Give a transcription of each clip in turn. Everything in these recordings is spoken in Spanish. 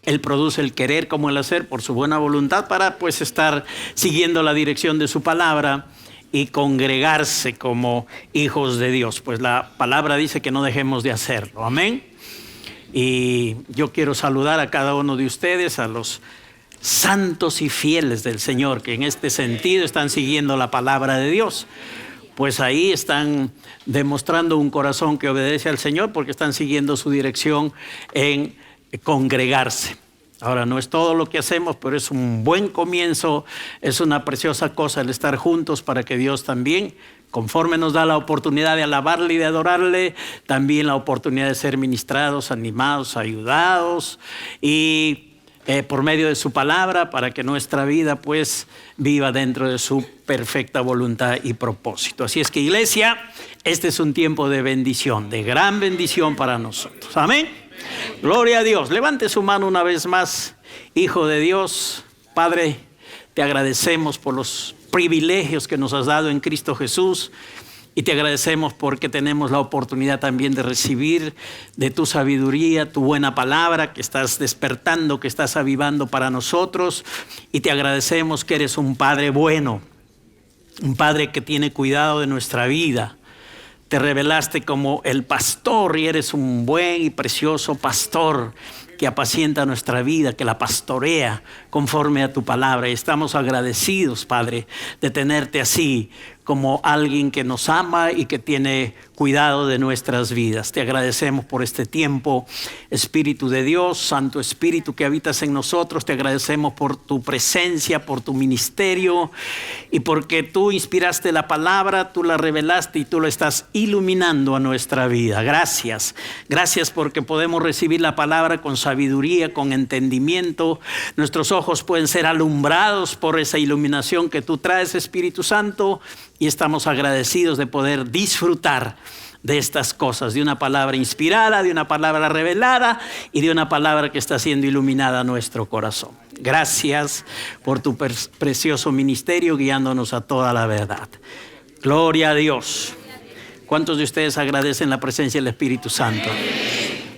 Él produce el querer como el hacer por su buena voluntad para pues estar siguiendo la dirección de su palabra y congregarse como hijos de Dios. Pues la palabra dice que no dejemos de hacerlo. Amén. Y yo quiero saludar a cada uno de ustedes, a los santos y fieles del Señor, que en este sentido están siguiendo la palabra de Dios. Pues ahí están demostrando un corazón que obedece al Señor porque están siguiendo su dirección en congregarse. Ahora, no es todo lo que hacemos, pero es un buen comienzo, es una preciosa cosa el estar juntos para que Dios también, conforme nos da la oportunidad de alabarle y de adorarle, también la oportunidad de ser ministrados, animados, ayudados y por medio de su palabra, para que nuestra vida pues viva dentro de su perfecta voluntad y propósito. Así es que, iglesia, este es un tiempo de bendición, de gran bendición para nosotros. Amén. Gloria a Dios. Levante su mano una vez más, hijo de Dios. Padre, te agradecemos por los privilegios que nos has dado en Cristo Jesús. Y te agradecemos porque tenemos la oportunidad también de recibir de tu sabiduría, tu buena palabra que estás despertando, que estás avivando para nosotros. Y te agradecemos que eres un Padre bueno, un Padre que tiene cuidado de nuestra vida. Te revelaste como el pastor y eres un buen y precioso pastor que apacienta nuestra vida, que la pastorea conforme a tu palabra. Y estamos agradecidos, Padre, de tenerte así, como alguien que nos ama y que tiene cuidado de nuestras vidas. Te agradecemos por este tiempo, Espíritu de Dios, Santo Espíritu que habitas en nosotros. Te agradecemos por tu presencia, por tu ministerio y porque tú inspiraste la palabra, tú la revelaste y tú lo estás iluminando a nuestra vida. Gracias. Gracias porque podemos recibir la palabra con sabiduría, con entendimiento. Nuestros ojos pueden ser alumbrados por esa iluminación que tú traes, Espíritu Santo. Y estamos agradecidos de poder disfrutar de estas cosas, de una palabra inspirada, de una palabra revelada y de una palabra que está siendo iluminada a nuestro corazón. Gracias por tu precioso ministerio guiándonos a toda la verdad. Gloria a Dios. ¿Cuántos de ustedes agradecen la presencia del Espíritu Santo?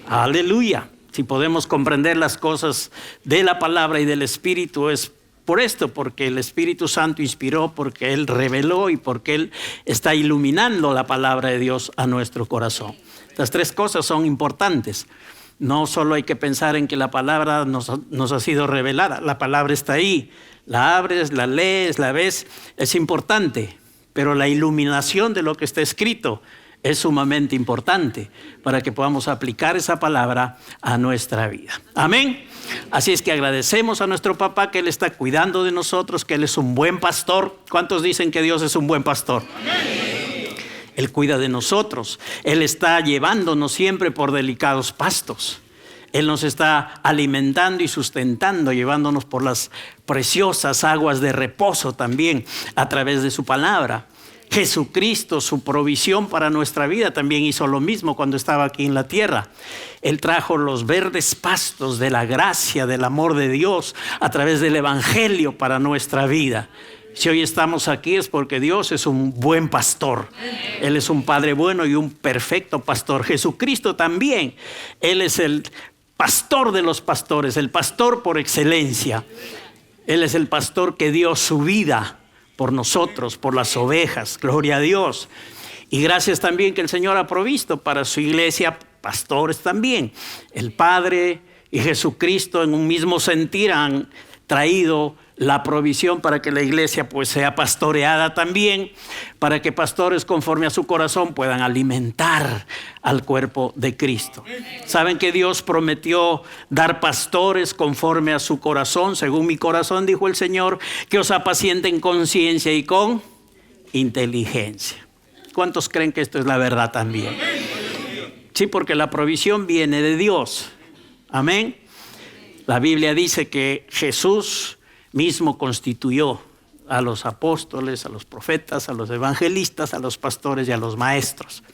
Aleluya. Si podemos comprender las cosas de la palabra y del Espíritu es por esto, porque el Espíritu Santo inspiró, porque Él reveló y porque Él está iluminando la palabra de Dios a nuestro corazón. Estas tres cosas son importantes. No solo hay que pensar en que la palabra nos ha sido revelada. La palabra está ahí. La abres, la lees, la ves. Es importante. Pero la iluminación de lo que está escrito es sumamente importante para que podamos aplicar esa palabra a nuestra vida. Amén. Así es que agradecemos a nuestro papá que Él está cuidando de nosotros, que Él es un buen pastor. ¿Cuántos dicen que Dios es un buen pastor? Amén. Él cuida de nosotros. Él está llevándonos siempre por delicados pastos. Él nos está alimentando y sustentando, llevándonos por las preciosas aguas de reposo también a través de su palabra. Jesucristo, su provisión para nuestra vida, también hizo lo mismo cuando estaba aquí en la tierra. Él trajo los verdes pastos de la gracia, del amor de Dios a través del evangelio para nuestra vida. Si hoy estamos aquí es porque Dios es un buen pastor. Él es un Padre bueno y un perfecto pastor. Jesucristo también. Él es el pastor de los pastores, el pastor por excelencia. Él es el pastor que dio su vida por nosotros, por las ovejas. Gloria a Dios. Y gracias también que el Señor ha provisto para su iglesia pastores también. El Padre y Jesucristo en un mismo sentir han traído la provisión para que la iglesia pues sea pastoreada también, para que pastores conforme a su corazón puedan alimentar al cuerpo de Cristo. ¿Saben que Dios prometió dar pastores conforme a su corazón? Según mi corazón, dijo el Señor, que os apacienten con ciencia y con inteligencia. ¿Cuántos creen que esto es la verdad también? Sí, porque la provisión viene de Dios. Amén. La Biblia dice que Jesús mismo constituyó a los apóstoles, a los profetas, a los evangelistas, a los pastores y a los maestros.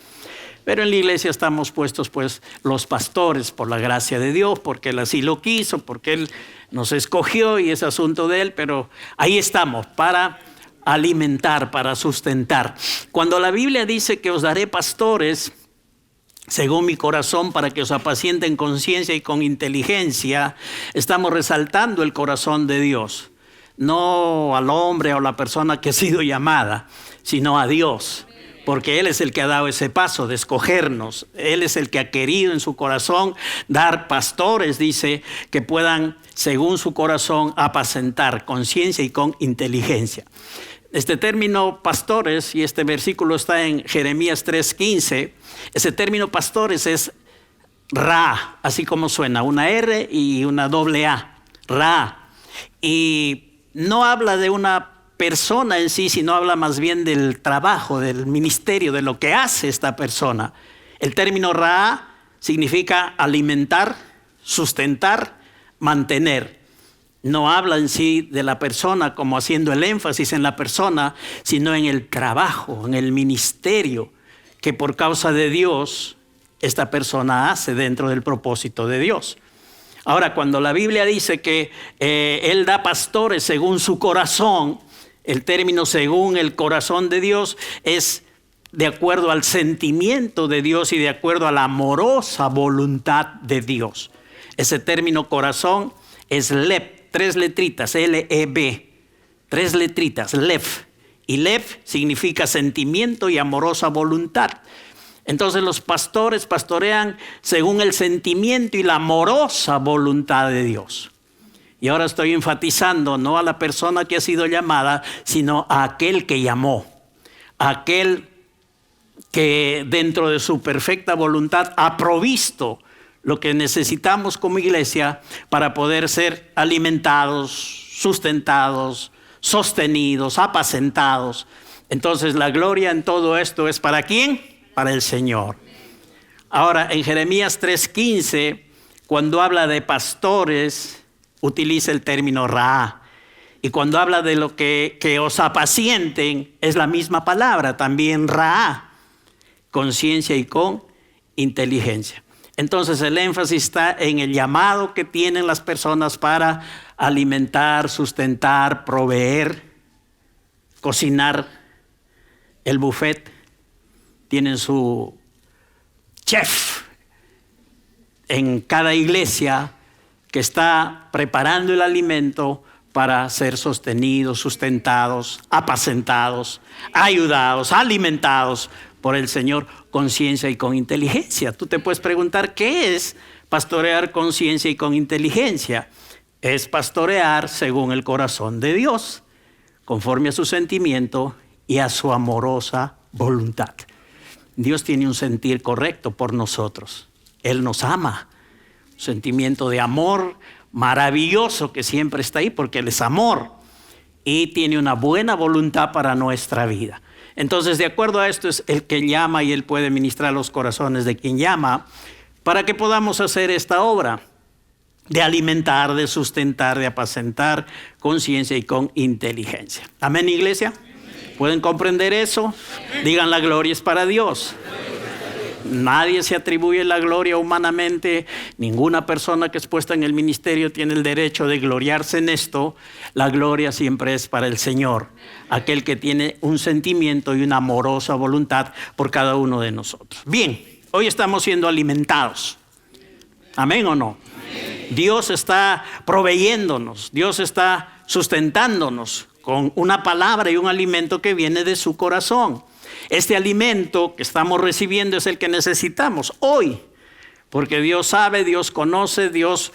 Pero en la iglesia estamos puestos pues los pastores por la gracia de Dios, porque Él así lo quiso, porque Él nos escogió y es asunto de Él, pero ahí estamos para alimentar, para sustentar. Cuando la Biblia dice que os daré pastores, según mi corazón, para que os apaciente en conciencia y con inteligencia. Estamos resaltando el corazón de Dios, no al hombre o la persona que ha sido llamada, sino a Dios, porque Él es el que ha dado ese paso de escogernos. Él es el que ha querido en su corazón dar pastores, dice, que puedan, según su corazón, apacentar conciencia y con inteligencia. Este término pastores, y este versículo está en Jeremías 3:15, ese término pastores es Ra, así como suena, una R y una doble A, Ra. Y no habla de una persona en sí, sino habla más bien del trabajo, del ministerio, de lo que hace esta persona. El término Ra significa alimentar, sustentar, mantener. No habla en sí de la persona como haciendo el énfasis en la persona, sino en el trabajo, en el ministerio que por causa de Dios esta persona hace dentro del propósito de Dios. Ahora, cuando la Biblia dice que Él da pastores según su corazón, el término según el corazón de Dios es de acuerdo al sentimiento de Dios y de acuerdo a la amorosa voluntad de Dios. Ese término corazón es Lev, 3 letritas, L-E-B, 3 letritas, Lev. Y Lev significa sentimiento y amorosa voluntad. Entonces los pastores pastorean según el sentimiento y la amorosa voluntad de Dios. Y ahora estoy enfatizando no a la persona que ha sido llamada, sino a aquel que llamó, a aquel que dentro de su perfecta voluntad ha provisto lo que necesitamos como iglesia para poder ser alimentados, sustentados, sostenidos, apacentados. Entonces la gloria en todo esto es ¿para quién? Para el Señor. Ahora en Jeremías 3:15, cuando habla de pastores, utiliza el término Ra. Y cuando habla de lo que os apacienten, es la misma palabra, también Ra, conciencia y con inteligencia. Entonces el énfasis está en el llamado que tienen las personas para alimentar, sustentar, proveer, cocinar. El buffet, tienen su chef en cada iglesia que está preparando el alimento para ser sostenidos, sustentados, apacentados, ayudados, alimentados por el Señor, conciencia y con inteligencia. Tú te puedes preguntar, ¿qué es pastorear conciencia y con inteligencia? Es pastorear según el corazón de Dios, conforme a su sentimiento y a su amorosa voluntad. Dios tiene un sentir correcto por nosotros. Él nos ama. Un sentimiento de amor maravilloso que siempre está ahí porque Él es amor. Y tiene una buena voluntad para nuestra vida. Entonces, de acuerdo a esto, es el que llama y Él puede ministrar los corazones de quien llama para que podamos hacer esta obra de alimentar, de sustentar, de apacentar conciencia y con inteligencia. Amén, iglesia. ¿Pueden comprender eso? Digan, la gloria es para Dios. Nadie se atribuye la gloria humanamente. Ninguna persona que es puesta en el ministerio tiene el derecho de gloriarse en esto. La gloria siempre es para el Señor, aquel que tiene un sentimiento y una amorosa voluntad por cada uno de nosotros. Bien, hoy estamos siendo alimentados. ¿Amén o no? Amén. Dios está proveyéndonos, Dios está sustentándonos con una palabra y un alimento que viene de su corazón. Este alimento que estamos recibiendo es el que necesitamos hoy, porque Dios sabe, Dios conoce, Dios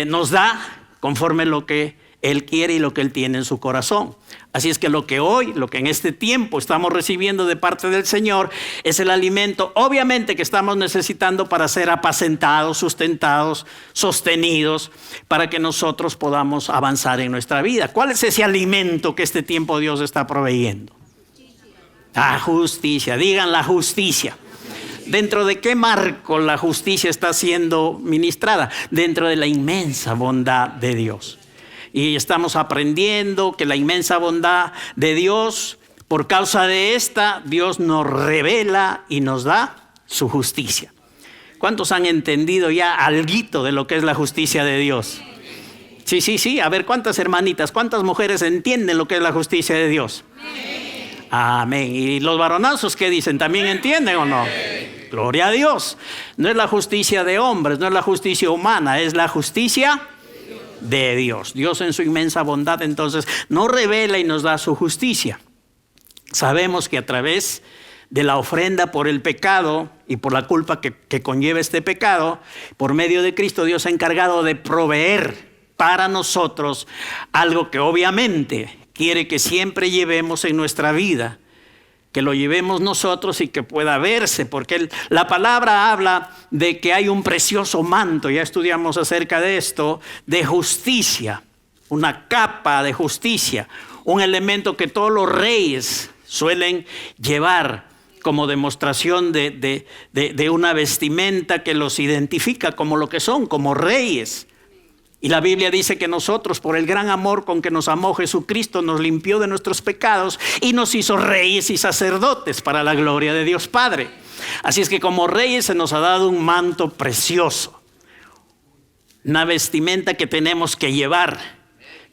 nos da conforme lo que Él quiere y lo que Él tiene en su corazón. Así es que lo que hoy, lo que en este tiempo estamos recibiendo de parte del Señor es el alimento, obviamente, que estamos necesitando para ser apacentados, sustentados, sostenidos, para que nosotros podamos avanzar en nuestra vida. ¿Cuál es ese alimento que este tiempo Dios está proveyendo? La justicia, digan la justicia. ¿Dentro de qué marco la justicia está siendo ministrada? Dentro de la inmensa bondad de Dios. Y estamos aprendiendo que la inmensa bondad de Dios, por causa de esta, Dios nos revela y nos da su justicia. ¿Cuántos han entendido ya alguito de lo que es la justicia de Dios? Sí. A ver, ¿cuántas hermanitas, cuántas mujeres entienden lo que es la justicia de Dios? Amén. ¿Y los varonazos qué dicen? ¿También entienden o no? Gloria a Dios. No es la justicia de hombres, no es la justicia humana, es la justicia de Dios. Dios en su inmensa bondad entonces nos revela y nos da su justicia. Sabemos que a través de la ofrenda por el pecado y por la culpa que conlleva este pecado, por medio de Cristo Dios se ha encargado de proveer para nosotros algo que obviamente quiere que siempre llevemos en nuestra vida, que lo llevemos nosotros y que pueda verse, porque la palabra habla de que hay un precioso manto, ya estudiamos acerca de esto, de justicia, una capa de justicia, un elemento que todos los reyes suelen llevar como demostración de una vestimenta que los identifica como lo que son, como reyes. Y la Biblia dice que nosotros, por el gran amor con que nos amó Jesucristo, nos limpió de nuestros pecados y nos hizo reyes y sacerdotes para la gloria de Dios Padre. Así es que como reyes se nos ha dado un manto precioso, una vestimenta que tenemos que llevar,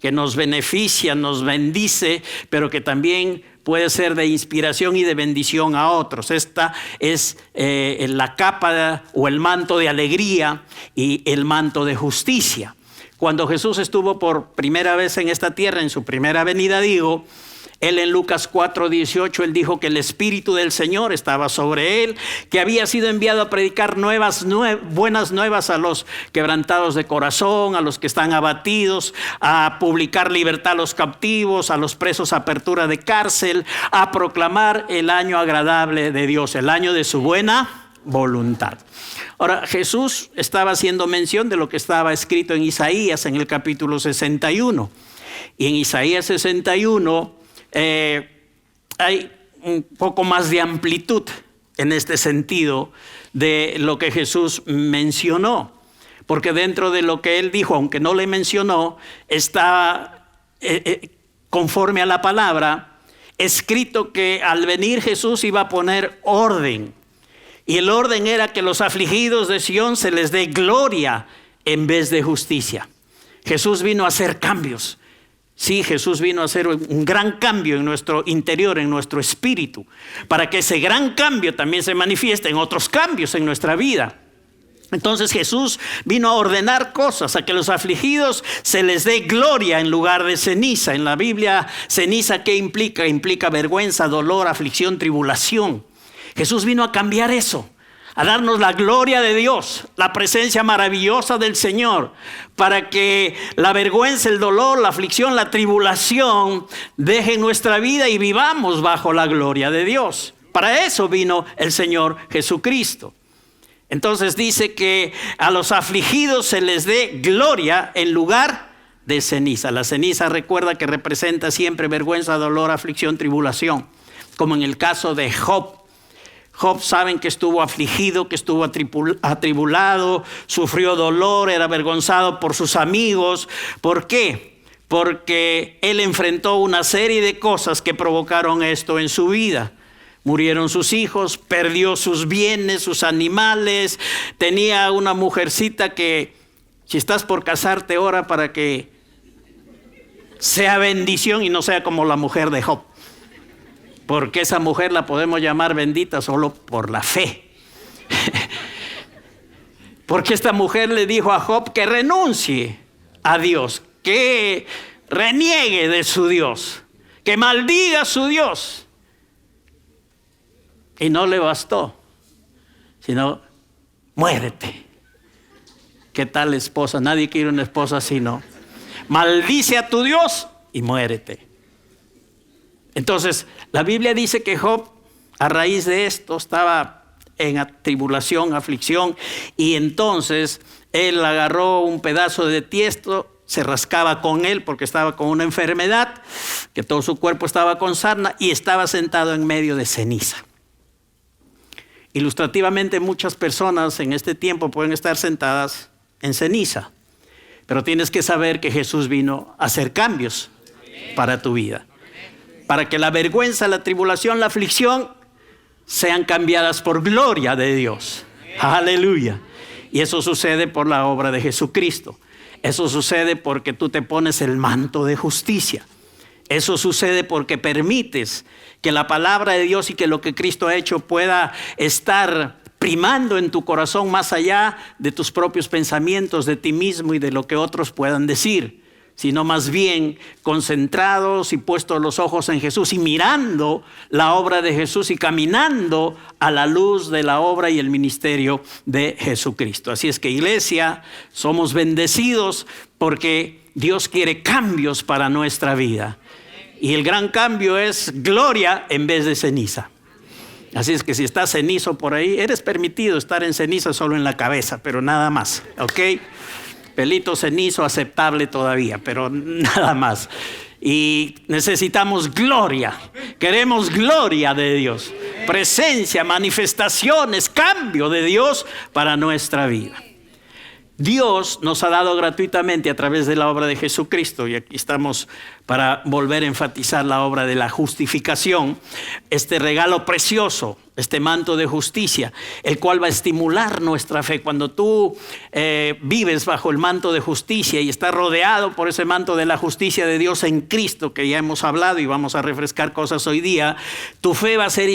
que nos beneficia, nos bendice, pero que también puede ser de inspiración y de bendición a otros. Esta es la capa o el manto de alegría y el manto de justicia. Cuando Jesús estuvo por primera vez en esta tierra, en su primera venida, él en Lucas 4:18, él dijo que el Espíritu del Señor estaba sobre él, que había sido enviado a predicar buenas nuevas a los quebrantados de corazón, a los que están abatidos, a publicar libertad a los captivos, a los presos apertura de cárcel, a proclamar el año agradable de Dios, el año de su buena voluntad. Ahora, Jesús estaba haciendo mención de lo que estaba escrito en Isaías en el capítulo 61. Y en Isaías 61 hay un poco más de amplitud en este sentido de lo que Jesús mencionó. Porque dentro de lo que él dijo, aunque no le mencionó, está conforme a la palabra, escrito que al venir Jesús iba a poner orden. Y el orden era que los afligidos de Sión se les dé gloria en vez de justicia. Jesús vino a hacer cambios. Sí, Jesús vino a hacer un gran cambio en nuestro interior, en nuestro espíritu, para que ese gran cambio también se manifieste en otros cambios en nuestra vida. Entonces Jesús vino a ordenar cosas, a que los afligidos se les dé gloria en lugar de ceniza. En la Biblia, ceniza, ¿qué implica? Implica vergüenza, dolor, aflicción, tribulación. Jesús vino a cambiar eso, a darnos la gloria de Dios, la presencia maravillosa del Señor, para que la vergüenza, el dolor, la aflicción, la tribulación dejen nuestra vida y vivamos bajo la gloria de Dios. Para eso vino el Señor Jesucristo. Entonces dice que a los afligidos se les dé gloria en lugar de ceniza. La ceniza, recuerda, que representa siempre vergüenza, dolor, aflicción, tribulación, como en el caso de Job. Job, saben que estuvo afligido, que estuvo atribulado, sufrió dolor, era avergonzado por sus amigos. ¿Por qué? Porque él enfrentó una serie de cosas que provocaron esto en su vida. Murieron sus hijos, perdió sus bienes, sus animales. Tenía una mujercita que, si estás por casarte, ora para que sea bendición y no sea como la mujer de Job. Porque esa mujer la podemos llamar bendita solo por la fe. Porque esta mujer le dijo a Job que renuncie a Dios, que reniegue de su Dios, que maldiga a su Dios. Y no le bastó, sino muérete. ¿Qué tal esposa? Nadie quiere una esposa así, ¿no? Maldice a tu Dios y muérete. Entonces, la Biblia dice que Job, a raíz de esto, estaba en tribulación, aflicción, y entonces él agarró un pedazo de tiesto, se rascaba con él porque estaba con una enfermedad, que todo su cuerpo estaba con sarna, y estaba sentado en medio de ceniza. Ilustrativamente, muchas personas en este tiempo pueden estar sentadas en ceniza, pero tienes que saber que Jesús vino a hacer cambios para tu vida, para que la vergüenza, la tribulación, la aflicción sean cambiadas por gloria de Dios. Aleluya. Y eso sucede por la obra de Jesucristo. Eso sucede porque tú te pones el manto de justicia. Eso sucede porque permites que la palabra de Dios y que lo que Cristo ha hecho pueda estar primando en tu corazón más allá de tus propios pensamientos, de ti mismo y de lo que otros puedan decir, sino más bien concentrados y puestos los ojos en Jesús y mirando la obra de Jesús y caminando a la luz de la obra y el ministerio de Jesucristo. Así es que, iglesia, somos bendecidos porque Dios quiere cambios para nuestra vida. Y el gran cambio es gloria en vez de ceniza. Así es que si estás cenizo por ahí, eres permitido estar en ceniza solo en la cabeza, pero nada más, ¿ok? Pelito cenizo aceptable todavía, pero nada más. Y necesitamos gloria, queremos gloria de Dios, presencia, manifestaciones, cambio de Dios para nuestra vida. Dios nos ha dado gratuitamente a través de la obra de Jesucristo, y aquí estamos para volver a enfatizar la obra de la justificación, este regalo precioso, este manto de justicia, el cual va a estimular nuestra fe. Cuando tú vives bajo el manto de justicia y estás rodeado por ese manto de la justicia de Dios en Cristo, que ya hemos hablado y vamos a refrescar cosas hoy día, tu fe va a ser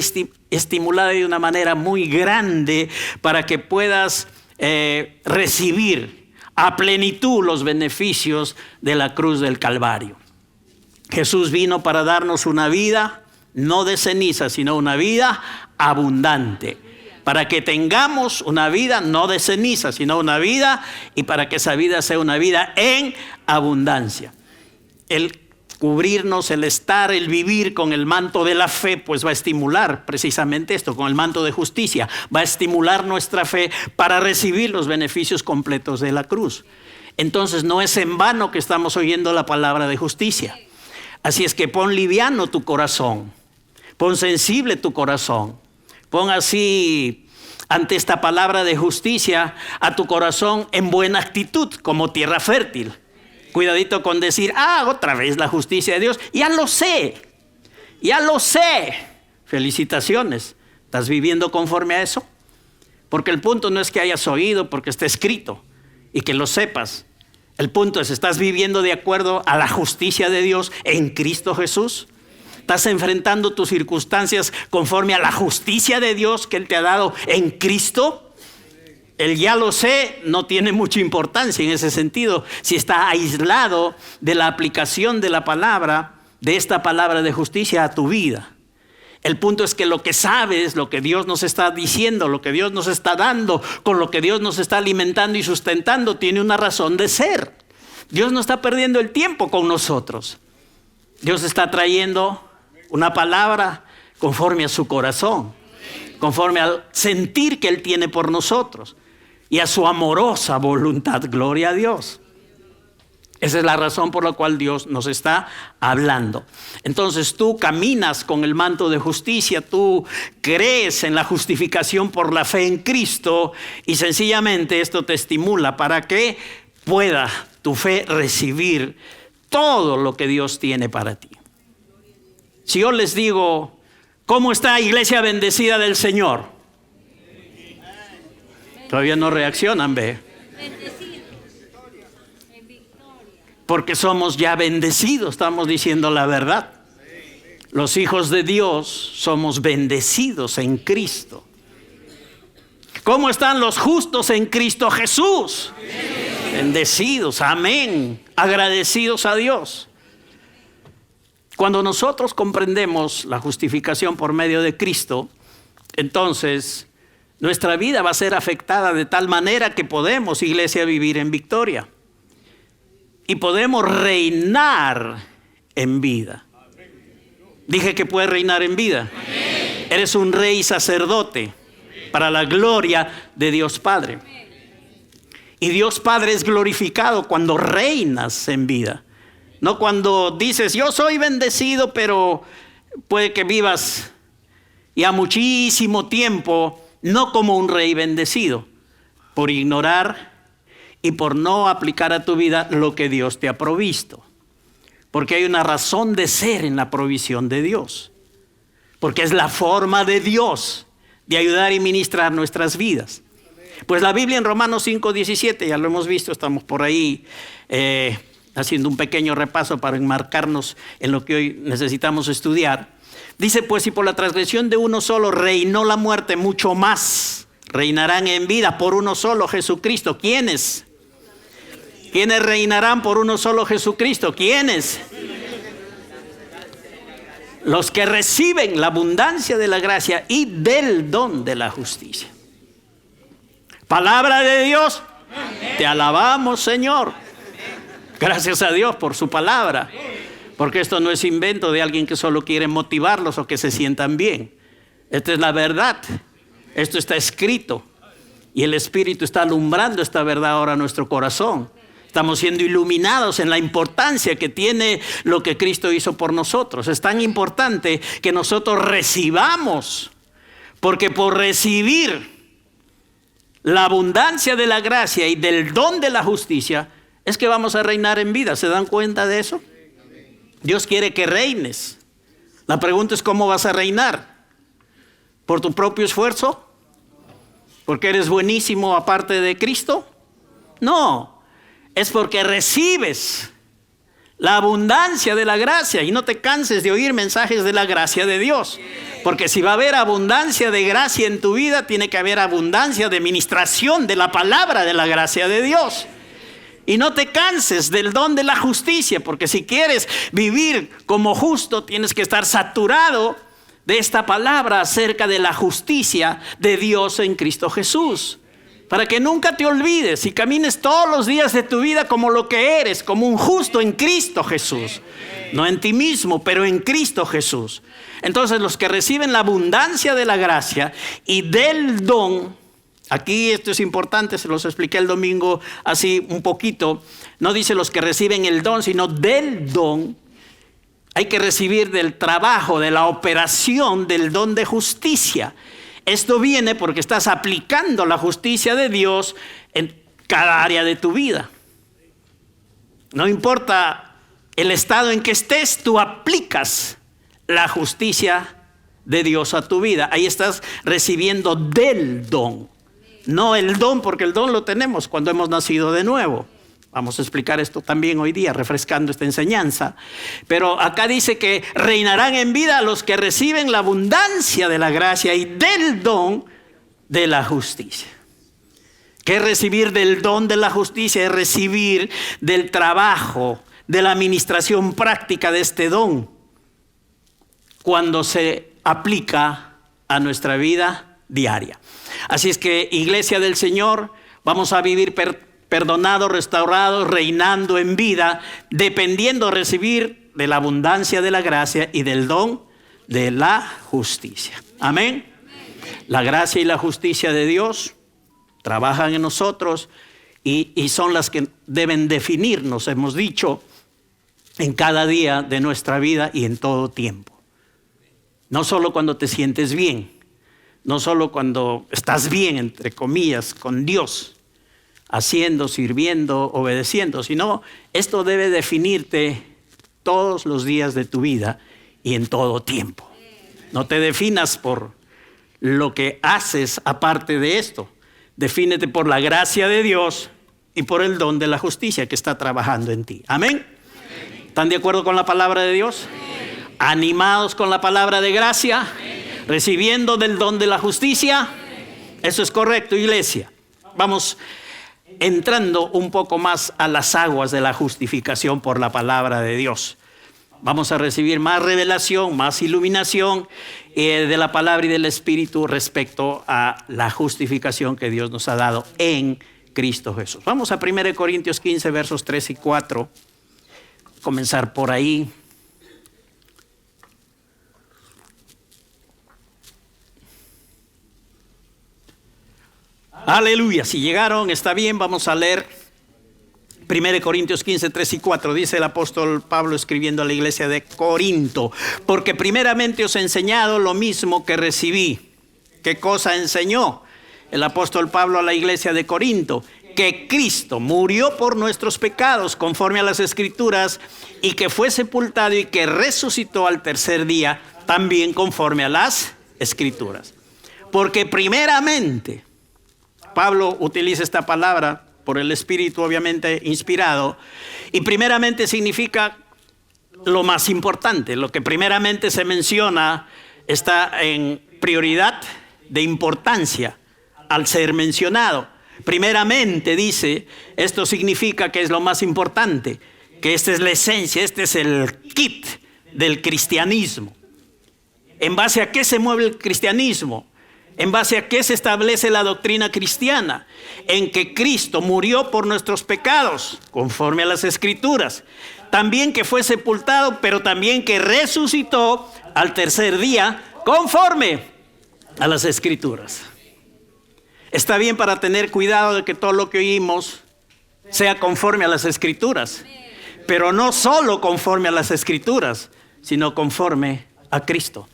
estimulada de una manera muy grande para que puedas recibir a plenitud los beneficios de la cruz del Calvario. Jesús vino para darnos una vida no de ceniza, sino una vida abundante, para que tengamos una vida no de ceniza, sino una vida, y para que esa vida sea una vida en abundancia. El cubrirnos, el estar, el vivir con el manto de la fe, pues va a estimular precisamente esto, con el manto de justicia, va a estimular nuestra fe para recibir los beneficios completos de la cruz. Entonces no es en vano que estamos oyendo la palabra de justicia. Así es que pon liviano tu corazón, pon sensible tu corazón, pon así ante esta palabra de justicia a tu corazón en buena actitud, como tierra fértil. Cuidadito con decir, otra vez la justicia de Dios. Ya lo sé. Felicitaciones. ¿Estás viviendo conforme a eso? Porque el punto no es que hayas oído, porque está escrito y que lo sepas. El punto es, ¿estás viviendo de acuerdo a la justicia de Dios en Cristo Jesús? ¿Estás enfrentando tus circunstancias conforme a la justicia de Dios que Él te ha dado en Cristo? El ya lo sé no tiene mucha importancia en ese sentido si está aislado de la aplicación de la palabra, de esta palabra de justicia a tu vida. El punto es que lo que sabes, lo que Dios nos está diciendo, lo que Dios nos está dando, con lo que Dios nos está alimentando y sustentando, tiene una razón de ser. Dios no está perdiendo el tiempo con nosotros. Dios está trayendo una palabra conforme a su corazón, conforme al sentir que Él tiene por nosotros y a su amorosa voluntad. Gloria a Dios. Esa es la razón por la cual Dios nos está hablando. Entonces tú caminas con el manto de justicia, tú crees en la justificación por la fe en Cristo, y sencillamente esto te estimula para que pueda tu fe recibir todo lo que Dios tiene para ti. Si yo les digo, ¿cómo está, iglesia bendecida del Señor? Todavía no reaccionan, ve. Porque somos ya bendecidos, estamos diciendo la verdad. Los hijos de Dios somos bendecidos en Cristo. ¿Cómo están los justos en Cristo Jesús? Bendecidos, amén. Agradecidos a Dios. Cuando nosotros comprendemos la justificación por medio de Cristo, entonces nuestra vida va a ser afectada de tal manera que podemos, iglesia, vivir en victoria. Y podemos reinar en vida. Dije que puedes reinar en vida. Amén. Eres un rey sacerdote para la gloria de Dios Padre. Y Dios Padre es glorificado cuando reinas en vida. No cuando dices, yo soy bendecido, pero puede que vivas ya muchísimo tiempo no como un rey bendecido, por ignorar y por no aplicar a tu vida lo que Dios te ha provisto. Porque hay una razón de ser en la provisión de Dios. Porque es la forma de Dios de ayudar y ministrar nuestras vidas. Pues la Biblia en Romanos 5:17, ya lo hemos visto, estamos por ahí haciendo un pequeño repaso para enmarcarnos en lo que hoy necesitamos estudiar. Dice, pues si por la transgresión de uno solo reinó la muerte, mucho más reinarán en vida por uno solo, Jesucristo. ¿Quiénes? ¿Quiénes reinarán por uno solo, Jesucristo? ¿Quiénes? Los que reciben la abundancia de la gracia y del don de la justicia. Palabra de Dios. Te alabamos, Señor. Gracias a Dios por su palabra. Porque esto no es invento de alguien que solo quiere motivarlos o que se sientan bien. Esta es la verdad. Esto está escrito. Y el Espíritu está alumbrando esta verdad ahora a nuestro corazón. Estamos siendo iluminados en la importancia que tiene lo que Cristo hizo por nosotros. Es tan importante que nosotros recibamos, porque por recibir la abundancia de la gracia y del don de la justicia, es que vamos a reinar en vida. ¿Se dan cuenta de eso? Dios quiere que reines. La pregunta es, ¿cómo vas a reinar? ¿Por tu propio esfuerzo? ¿Porque eres buenísimo aparte de Cristo? No. Es porque recibes la abundancia de la gracia. Y no te canses de oír mensajes de la gracia de Dios. Porque si va a haber abundancia de gracia en tu vida, tiene que haber abundancia de ministración de la palabra de la gracia de Dios. Y no te canses del don de la justicia. Porque si quieres vivir como justo, tienes que estar saturado de esta palabra acerca de la justicia de Dios en Cristo Jesús. Para que nunca te olvides y camines todos los días de tu vida como lo que eres, como un justo en Cristo Jesús. No en ti mismo, pero en Cristo Jesús. Entonces los que reciben la abundancia de la gracia y del don, aquí esto es importante, se los expliqué el domingo así un poquito. No dice los que reciben el don, sino del don. Hay que recibir del trabajo, de la operación del don de justicia. Esto viene porque estás aplicando la justicia de Dios en cada área de tu vida. No importa el estado en que estés, tú aplicas la justicia de Dios a tu vida. Ahí estás recibiendo del don. No el don, porque el don lo tenemos cuando hemos nacido de nuevo. Vamos a explicar esto también hoy día, refrescando esta enseñanza. Pero acá dice que reinarán en vida los que reciben la abundancia de la gracia y del don de la justicia. ¿Qué es recibir del don de la justicia? Es recibir del trabajo, de la administración práctica de este don, cuando se aplica a nuestra vida diaria. Así es que, Iglesia del Señor, vamos a vivir perdonados, restaurados, reinando en vida, dependiendo de recibir de la abundancia de la gracia y del don de la justicia. Amén. La gracia y la justicia de Dios trabajan en nosotros y son las que deben definirnos, hemos dicho, en cada día de nuestra vida y en todo tiempo. No solo cuando te sientes bien, no solo cuando estás bien, entre comillas, con Dios, haciendo, sirviendo, obedeciendo, sino esto debe definirte todos los días de tu vida y en todo tiempo. No te definas por lo que haces aparte de esto. Defínete por la gracia de Dios y por el don de la justicia que está trabajando en ti. Amén. ¿Están de acuerdo con la palabra de Dios? ¿Animados con la palabra de gracia? ¿Recibiendo del don de la justicia? Eso es correcto, iglesia. Vamos entrando un poco más a las aguas de la justificación por la palabra de Dios. Vamos a recibir más revelación, más iluminación de la palabra y del Espíritu respecto a la justificación que Dios nos ha dado en Cristo Jesús. Vamos a 1 Corintios 15, versos 3 y 4. Comenzar por ahí. Aleluya, si llegaron, está bien, vamos a leer 1 Corintios 15, 3 y 4. Dice el apóstol Pablo escribiendo a la iglesia de Corinto: porque primeramente os he enseñado lo mismo que recibí. ¿Qué cosa enseñó el apóstol Pablo a la iglesia de Corinto? Que Cristo murió por nuestros pecados conforme a las Escrituras, y que fue sepultado y que resucitó al tercer día también conforme a las Escrituras. Porque primeramente, Pablo utiliza esta palabra por el Espíritu obviamente inspirado, y primeramente significa lo más importante. Lo que primeramente se menciona está en prioridad de importancia al ser mencionado. Primeramente dice, esto significa que es lo más importante, que esta es la esencia, este es el kit del cristianismo. ¿En base a qué se mueve el cristianismo? ¿En base a qué se establece la doctrina cristiana? En que Cristo murió por nuestros pecados, conforme a las Escrituras. También que fue sepultado, pero también que resucitó al tercer día, conforme a las Escrituras. Está bien para tener cuidado de que todo lo que oímos sea conforme a las Escrituras. Pero no solo conforme a las Escrituras, sino conforme a Cristo.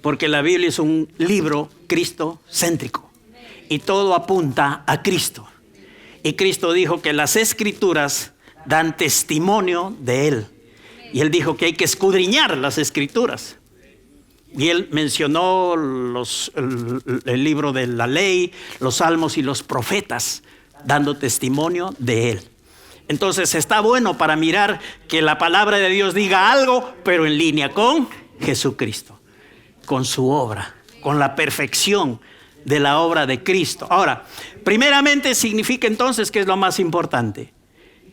Porque la Biblia es un libro cristocéntrico. Y todo apunta a Cristo. Y Cristo dijo que las Escrituras dan testimonio de Él. Y Él dijo que hay que escudriñar las Escrituras. Y Él mencionó el libro de la ley, los salmos y los profetas, dando testimonio de Él. Entonces está bueno para mirar que la palabra de Dios diga algo, pero en línea con Jesucristo, con su obra, con la perfección de la obra de Cristo. Ahora, primeramente significa entonces que es lo más importante.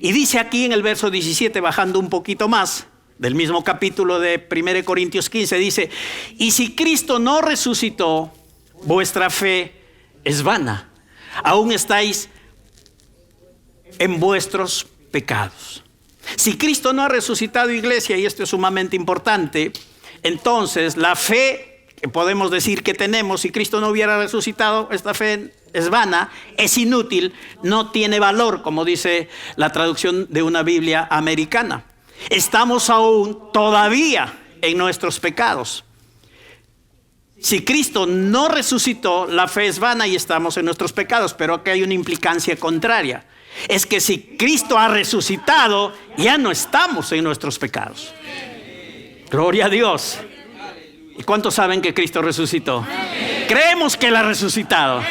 Y dice aquí en el verso 17, bajando un poquito más, del mismo capítulo de 1 Corintios 15, dice, y si Cristo no resucitó, vuestra fe es vana. Aún estáis en vuestros pecados. Si Cristo no ha resucitado, iglesia, y esto es sumamente importante, entonces la fe que podemos decir que tenemos, si Cristo no hubiera resucitado, esta fe es vana, es inútil, no tiene valor, como dice la traducción de una Biblia americana. Estamos aún todavía en nuestros pecados. Si Cristo no resucitó, la fe es vana y estamos en nuestros pecados. Pero aquí hay una implicancia contraria. Es que si Cristo ha resucitado, ya no estamos en nuestros pecados. Gloria a Dios. ¿Y cuántos saben que Cristo resucitó? Creemos que Él ha resucitado.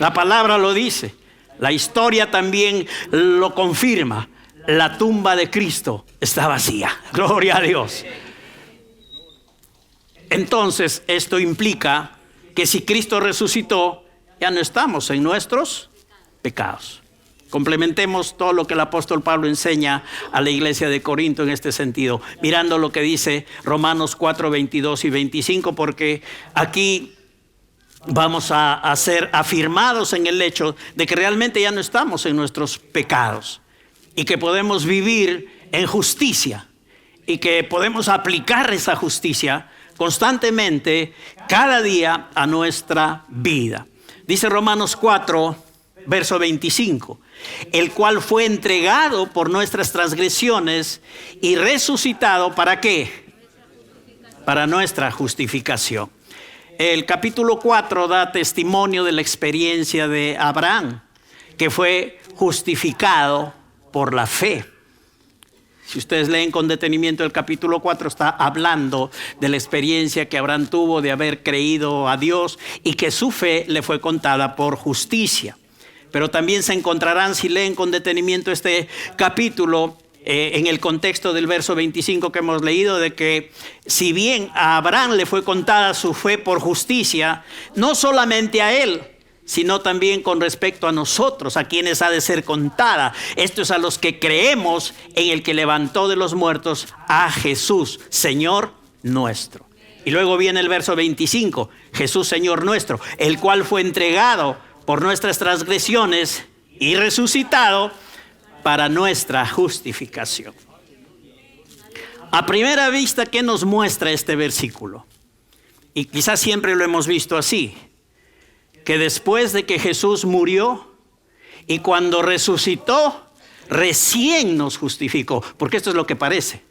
La palabra lo dice. La historia también lo confirma. La tumba de Cristo está vacía. Gloria a Dios. Entonces, esto implica que si Cristo resucitó, ya no estamos en nuestros pecados. Complementemos todo lo que el apóstol Pablo enseña a la iglesia de Corinto en este sentido, mirando lo que dice Romanos 4, 22 y 25, porque aquí vamos a ser afirmados en el hecho de que realmente ya no estamos en nuestros pecados y que podemos vivir en justicia y que podemos aplicar esa justicia constantemente, cada día, a nuestra vida. Dice Romanos 4, verso 25, el cual fue entregado por nuestras transgresiones y resucitado, ¿para qué? Para nuestra justificación. El capítulo 4 da testimonio de la experiencia de Abraham, que fue justificado por la fe. Si ustedes leen con detenimiento el capítulo 4, está hablando de la experiencia que Abraham tuvo de haber creído a Dios y que su fe le fue contada por justicia. Pero también se encontrarán, si leen con detenimiento este capítulo, en el contexto del verso 25 que hemos leído, de que si bien a Abraham le fue contada su fe por justicia, no solamente a él, sino también con respecto a nosotros, a quienes ha de ser contada. Esto es a los que creemos en el que levantó de los muertos a Jesús, Señor nuestro. Y luego viene el verso 25, Jesús Señor nuestro, el cual fue entregado por nuestras transgresiones y resucitado para nuestra justificación. A primera vista, ¿qué nos muestra este versículo? Y quizás siempre lo hemos visto así, que después de que Jesús murió y cuando resucitó, recién nos justificó, porque esto es lo que parece.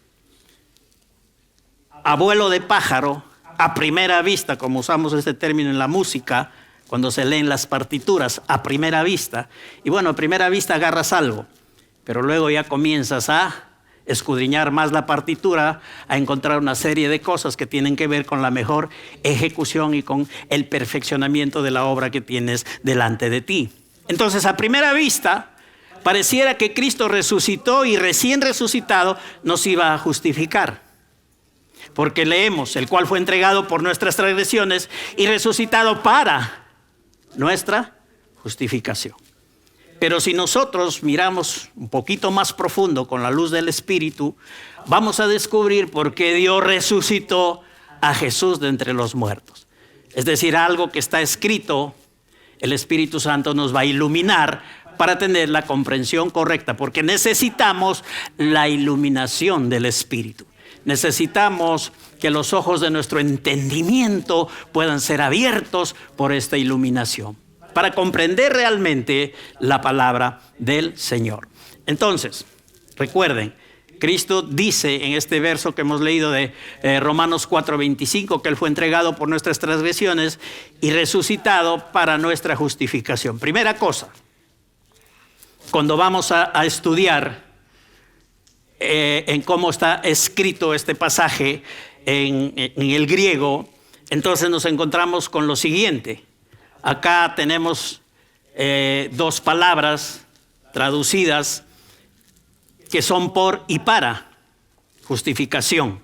A vuelo de pájaro, a primera vista, como usamos este término en la música, cuando se leen las partituras, a primera vista. Y bueno, a primera vista agarras algo, pero luego ya comienzas a escudriñar más la partitura, a encontrar una serie de cosas que tienen que ver con la mejor ejecución y con el perfeccionamiento de la obra que tienes delante de ti. Entonces, a primera vista, pareciera que Cristo resucitó y recién resucitado nos iba a justificar. Porque leemos, el cual fue entregado por nuestras transgresiones y resucitado para nuestra justificación. Pero si nosotros miramos un poquito más profundo con la luz del Espíritu, vamos a descubrir por qué Dios resucitó a Jesús de entre los muertos. Es decir, algo que está escrito, el Espíritu Santo nos va a iluminar para tener la comprensión correcta, porque necesitamos la iluminación del Espíritu. Necesitamos que los ojos de nuestro entendimiento puedan ser abiertos por esta iluminación, para comprender realmente la palabra del Señor. Entonces, recuerden, Cristo dice en este verso que hemos leído de Romanos 4:25 que Él fue entregado por nuestras transgresiones y resucitado para nuestra justificación. Primera cosa, cuando vamos a estudiar en cómo está escrito este pasaje en el griego, entonces nos encontramos con lo siguiente. Acá tenemos dos palabras traducidas que son por y para, justificación.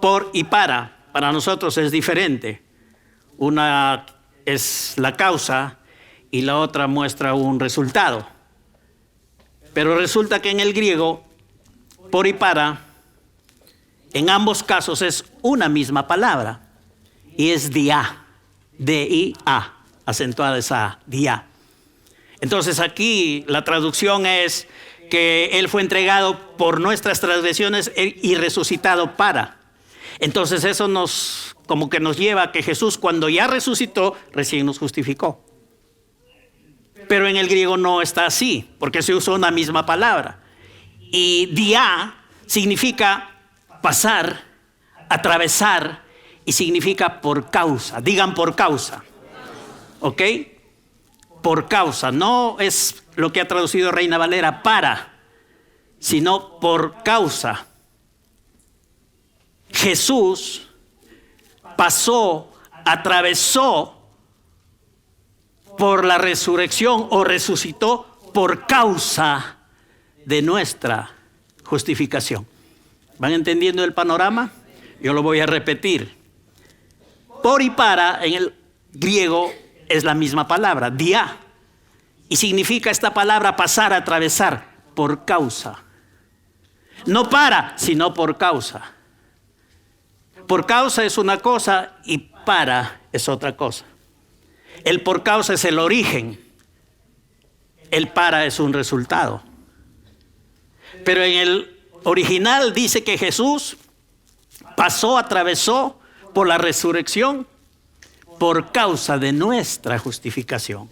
Por y para nosotros es diferente. Una es la causa y la otra muestra un resultado. Pero resulta que en el griego, por y para, en ambos casos es una misma palabra y es dia, D-I-A, acentuada esa A, dia. Entonces aquí la traducción es que Él fue entregado por nuestras transgresiones y resucitado para. Entonces eso como que nos lleva a que Jesús, cuando ya resucitó, recién nos justificó. Pero en el griego no está así, porque se usa una misma palabra. Y dia significa pasar, atravesar, y significa por causa. Digan por causa. ¿Ok? Por causa. No es lo que ha traducido Reina Valera para, sino por causa. Jesús pasó, atravesó por la resurrección o resucitó por causa de nuestra justificación. ¿Van entendiendo el panorama? Yo lo voy a repetir. Por y para en el griego es la misma palabra, dia. Y significa esta palabra pasar, atravesar, por causa. No para, sino por causa. Por causa es una cosa y para es otra cosa. El por causa es el origen. El para es un resultado. Pero en el original dice que Jesús pasó, atravesó por la resurrección por causa de nuestra justificación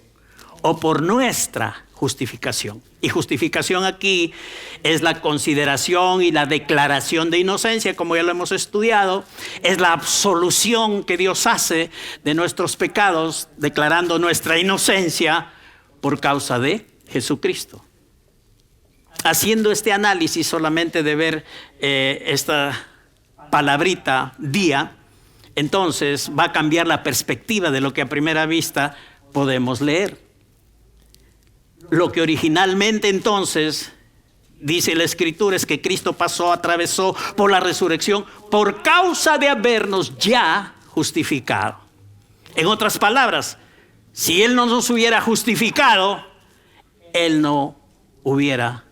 o por nuestra justificación. Y justificación aquí es la consideración y la declaración de inocencia, como ya lo hemos estudiado. Es la absolución que Dios hace de nuestros pecados, declarando nuestra inocencia por causa de Jesucristo. Haciendo este análisis solamente de ver esta palabrita, día, entonces va a cambiar la perspectiva de lo que a primera vista podemos leer. Lo que originalmente entonces dice la Escritura es que Cristo pasó, atravesó por la resurrección por causa de habernos ya justificado. En otras palabras, si Él no nos hubiera justificado, Él no hubiera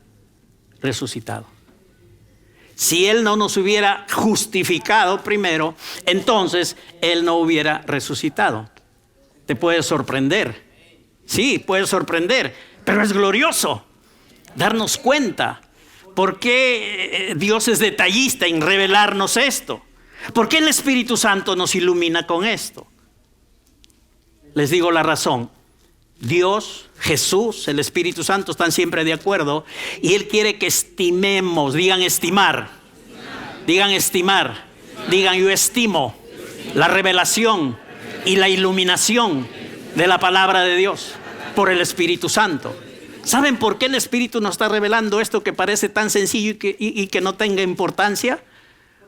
resucitado. Si Él no nos hubiera justificado primero, entonces Él no hubiera resucitado. Te puede sorprender. Sí, puede sorprender, pero es glorioso darnos cuenta por qué Dios es detallista en revelarnos esto. ¿Por qué el Espíritu Santo nos ilumina con esto? Les digo la razón. Dios, Jesús, el Espíritu Santo están siempre de acuerdo y Él quiere que estimemos, digan estimar, digan estimar, digan yo estimo la revelación y la iluminación de la palabra de Dios por el Espíritu Santo. ¿Saben por qué el Espíritu nos está revelando esto que parece tan sencillo y que no tenga importancia?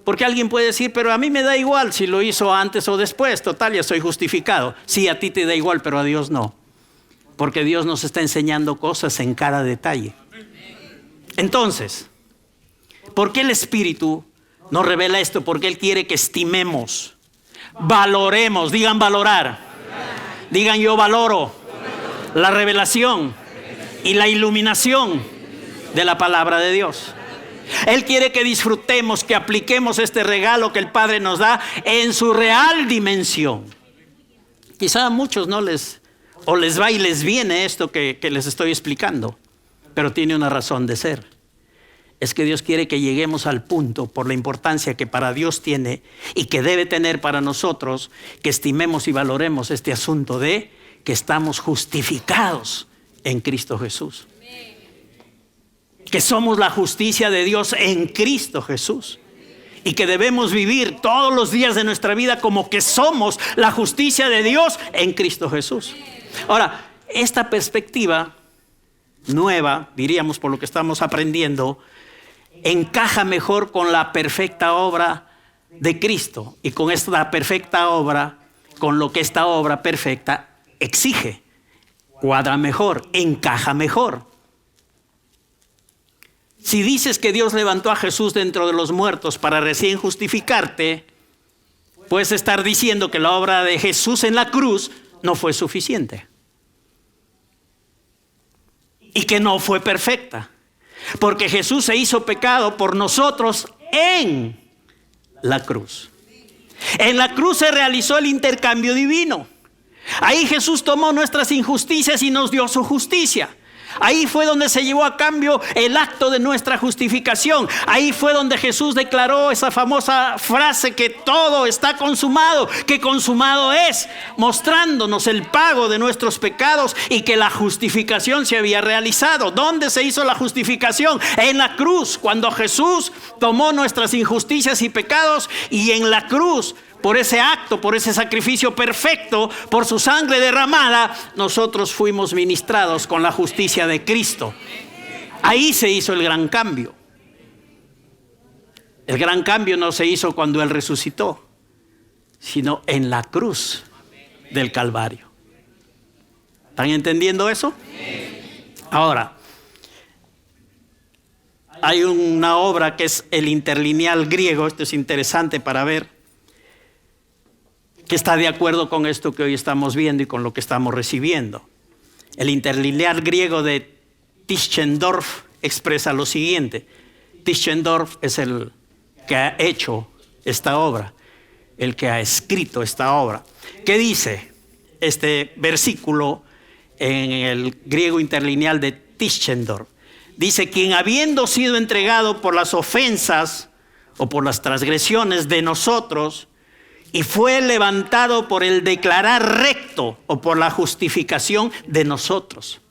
Porque alguien puede decir, pero a mí me da igual si lo hizo antes o después, total, ya soy justificado. Sí, a ti te da igual, pero a Dios no. Porque Dios nos está enseñando cosas en cada detalle. Entonces, ¿por qué el Espíritu nos revela esto? Porque Él quiere que estimemos, valoremos, digan valorar, digan yo valoro, la revelación y la iluminación de la palabra de Dios. Él quiere que disfrutemos, que apliquemos este regalo que el Padre nos da en su real dimensión. Quizá a muchos no les va y les viene esto que les estoy explicando, pero tiene una razón de ser. Es que Dios quiere que lleguemos al punto, por la importancia que para Dios tiene y que debe tener para nosotros, que estimemos y valoremos este asunto de que estamos justificados en Cristo Jesús. Que somos la justicia de Dios en Cristo Jesús. Y que debemos vivir todos los días de nuestra vida como que somos la justicia de Dios en Cristo Jesús. Ahora, esta perspectiva nueva, diríamos por lo que estamos aprendiendo, encaja mejor con la perfecta obra de Cristo. Y con esta perfecta obra, con lo que esta obra perfecta exige. Cuadra mejor, encaja mejor. Si dices que Dios levantó a Jesús dentro de los muertos para recién justificarte, puedes estar diciendo que la obra de Jesús en la cruz no fue suficiente. Y que no fue perfecta. Porque Jesús se hizo pecado por nosotros en la cruz. En la cruz se realizó el intercambio divino. Ahí Jesús tomó nuestras injusticias y nos dio su justicia. Ahí fue donde se llevó a cambio el acto de nuestra justificación. Ahí fue donde Jesús declaró esa famosa frase que todo está consumado, que consumado es, mostrándonos el pago de nuestros pecados y que la justificación se había realizado. ¿Dónde se hizo la justificación? En la cruz, cuando Jesús tomó nuestras injusticias y pecados, y en la cruz, por ese acto, por ese sacrificio perfecto, por su sangre derramada, nosotros fuimos ministrados con la justicia de Cristo. Ahí se hizo el gran cambio. El gran cambio no se hizo cuando Él resucitó, sino en la cruz del Calvario. ¿Están entendiendo eso? Ahora, hay una obra que es el interlineal griego. Esto es interesante para ver que está de acuerdo con esto que hoy estamos viendo y con lo que estamos recibiendo. El interlineal griego de Tischendorf expresa lo siguiente. Tischendorf es el que ha hecho esta obra, el que ha escrito esta obra. ¿Qué dice este versículo en el griego interlineal de Tischendorf? Dice: quien habiendo sido entregado por las ofensas o por las transgresiones de nosotros, y fue levantado por el declarar recto o por la justificación de nosotros.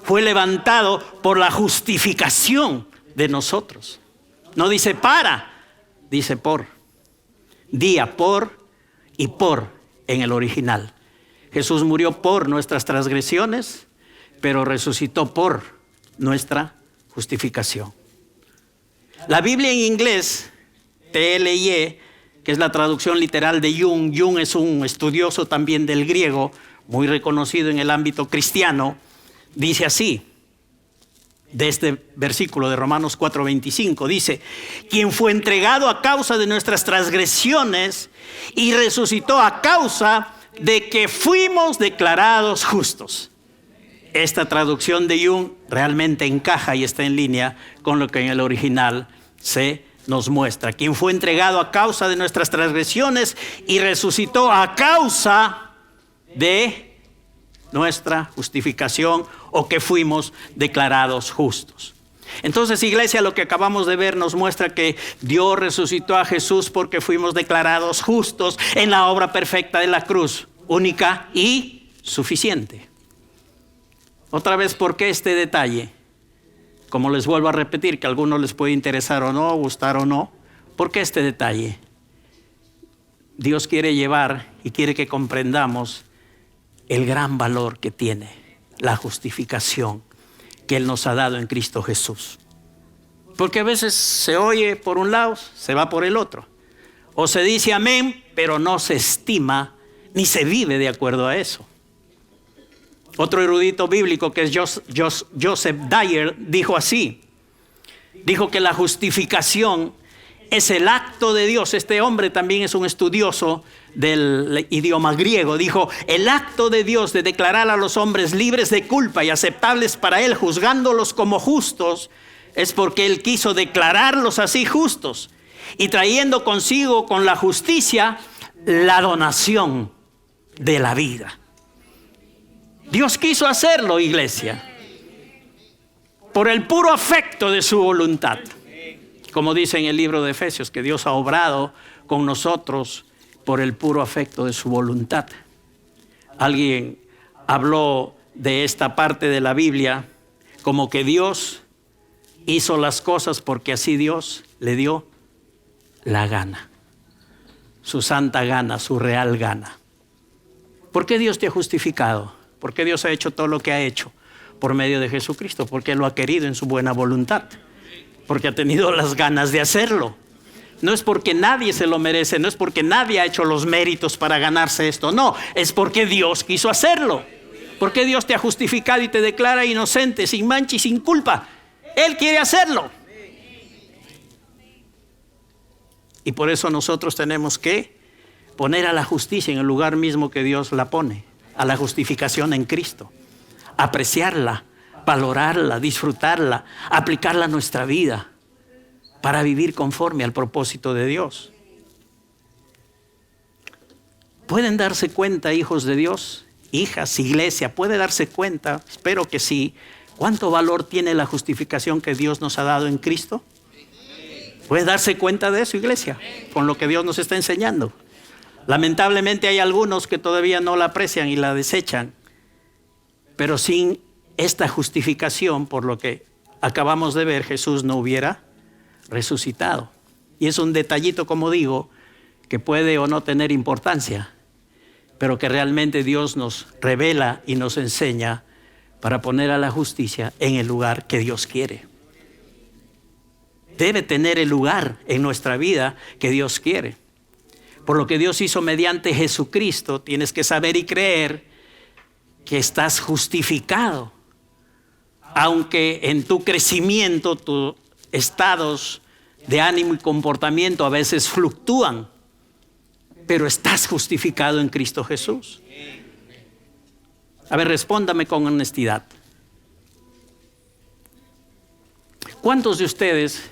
Fue levantado por la justificación de nosotros. No dice para, dice por. Día por y por en el original. Jesús murió por nuestras transgresiones, pero resucitó por nuestra justificación. La Biblia en inglés, TLY, que es la traducción literal de Jung. Jung es un estudioso también del griego, muy reconocido en el ámbito cristiano. Dice así, de este versículo de Romanos 4:25, dice: quien fue entregado a causa de nuestras transgresiones y resucitó a causa de que fuimos declarados justos. Esta traducción de Jung realmente encaja y está en línea con lo que en el original se nos muestra. Quien fue entregado a causa de nuestras transgresiones y resucitó a causa de nuestra justificación, o que fuimos declarados justos. Entonces, iglesia, lo que acabamos de ver nos muestra que Dios resucitó a Jesús porque fuimos declarados justos en la obra perfecta de la cruz, única y suficiente. Otra vez, ¿por qué este detalle? Como les vuelvo a repetir, que a algunos les puede interesar o no, gustar o no. ¿Por qué este detalle? Dios quiere llevar y quiere que comprendamos el gran valor que tiene la justificación que Él nos ha dado en Cristo Jesús. Porque a veces se oye por un lado, se va por el otro. O se dice amén, pero no se estima ni se vive de acuerdo a eso. Otro erudito bíblico, que es Joseph Dyer, dijo así. Dijo que la justificación es el acto de Dios. Este hombre también es un estudioso del idioma griego. Dijo, el acto de Dios de declarar a los hombres libres de culpa y aceptables para Él, juzgándolos como justos, es porque Él quiso declararlos así justos y trayendo consigo con la justicia la donación de la vida. Dios quiso hacerlo, iglesia, por el puro afecto de su voluntad. Como dice en el libro de Efesios, que Dios ha obrado con nosotros por el puro afecto de su voluntad. Alguien habló de esta parte de la Biblia como que Dios hizo las cosas porque así Dios le dio la gana, su santa gana, su real gana. ¿Por qué Dios te ha justificado? ¿Por qué Dios ha hecho todo lo que ha hecho? Por medio de Jesucristo, porque lo ha querido en su buena voluntad, porque ha tenido las ganas de hacerlo. No es porque nadie se lo merece, no es porque nadie ha hecho los méritos para ganarse esto, no, es porque Dios quiso hacerlo. Porque Dios te ha justificado y te declara inocente, sin mancha y sin culpa. Él quiere hacerlo. Y por eso nosotros tenemos que poner a la justicia en el lugar mismo que Dios la pone, a la justificación en Cristo. Apreciarla, valorarla, disfrutarla, aplicarla a nuestra vida para vivir conforme al propósito de Dios. ¿Pueden darse cuenta, hijos de Dios, hijas, iglesia? ¿Puede darse cuenta? Espero que sí. ¿Cuánto valor tiene la justificación que Dios nos ha dado en Cristo? ¿Puede darse cuenta de eso, iglesia? Con lo que Dios nos está enseñando. Lamentablemente hay algunos que todavía no la aprecian y la desechan. Pero sin esta justificación, por lo que acabamos de ver, Jesús no hubiera resucitado. Y es un detallito, como digo, que puede o no tener importancia, pero que realmente Dios nos revela y nos enseña para poner a la justicia en el lugar que Dios quiere. Debe tener el lugar en nuestra vida que Dios quiere. Por lo que Dios hizo mediante Jesucristo, tienes que saber y creer que estás justificado. Aunque en tu crecimiento, tus estados de ánimo y comportamiento a veces fluctúan, pero estás justificado en Cristo Jesús. A ver, respóndame con honestidad. ¿Cuántos de ustedes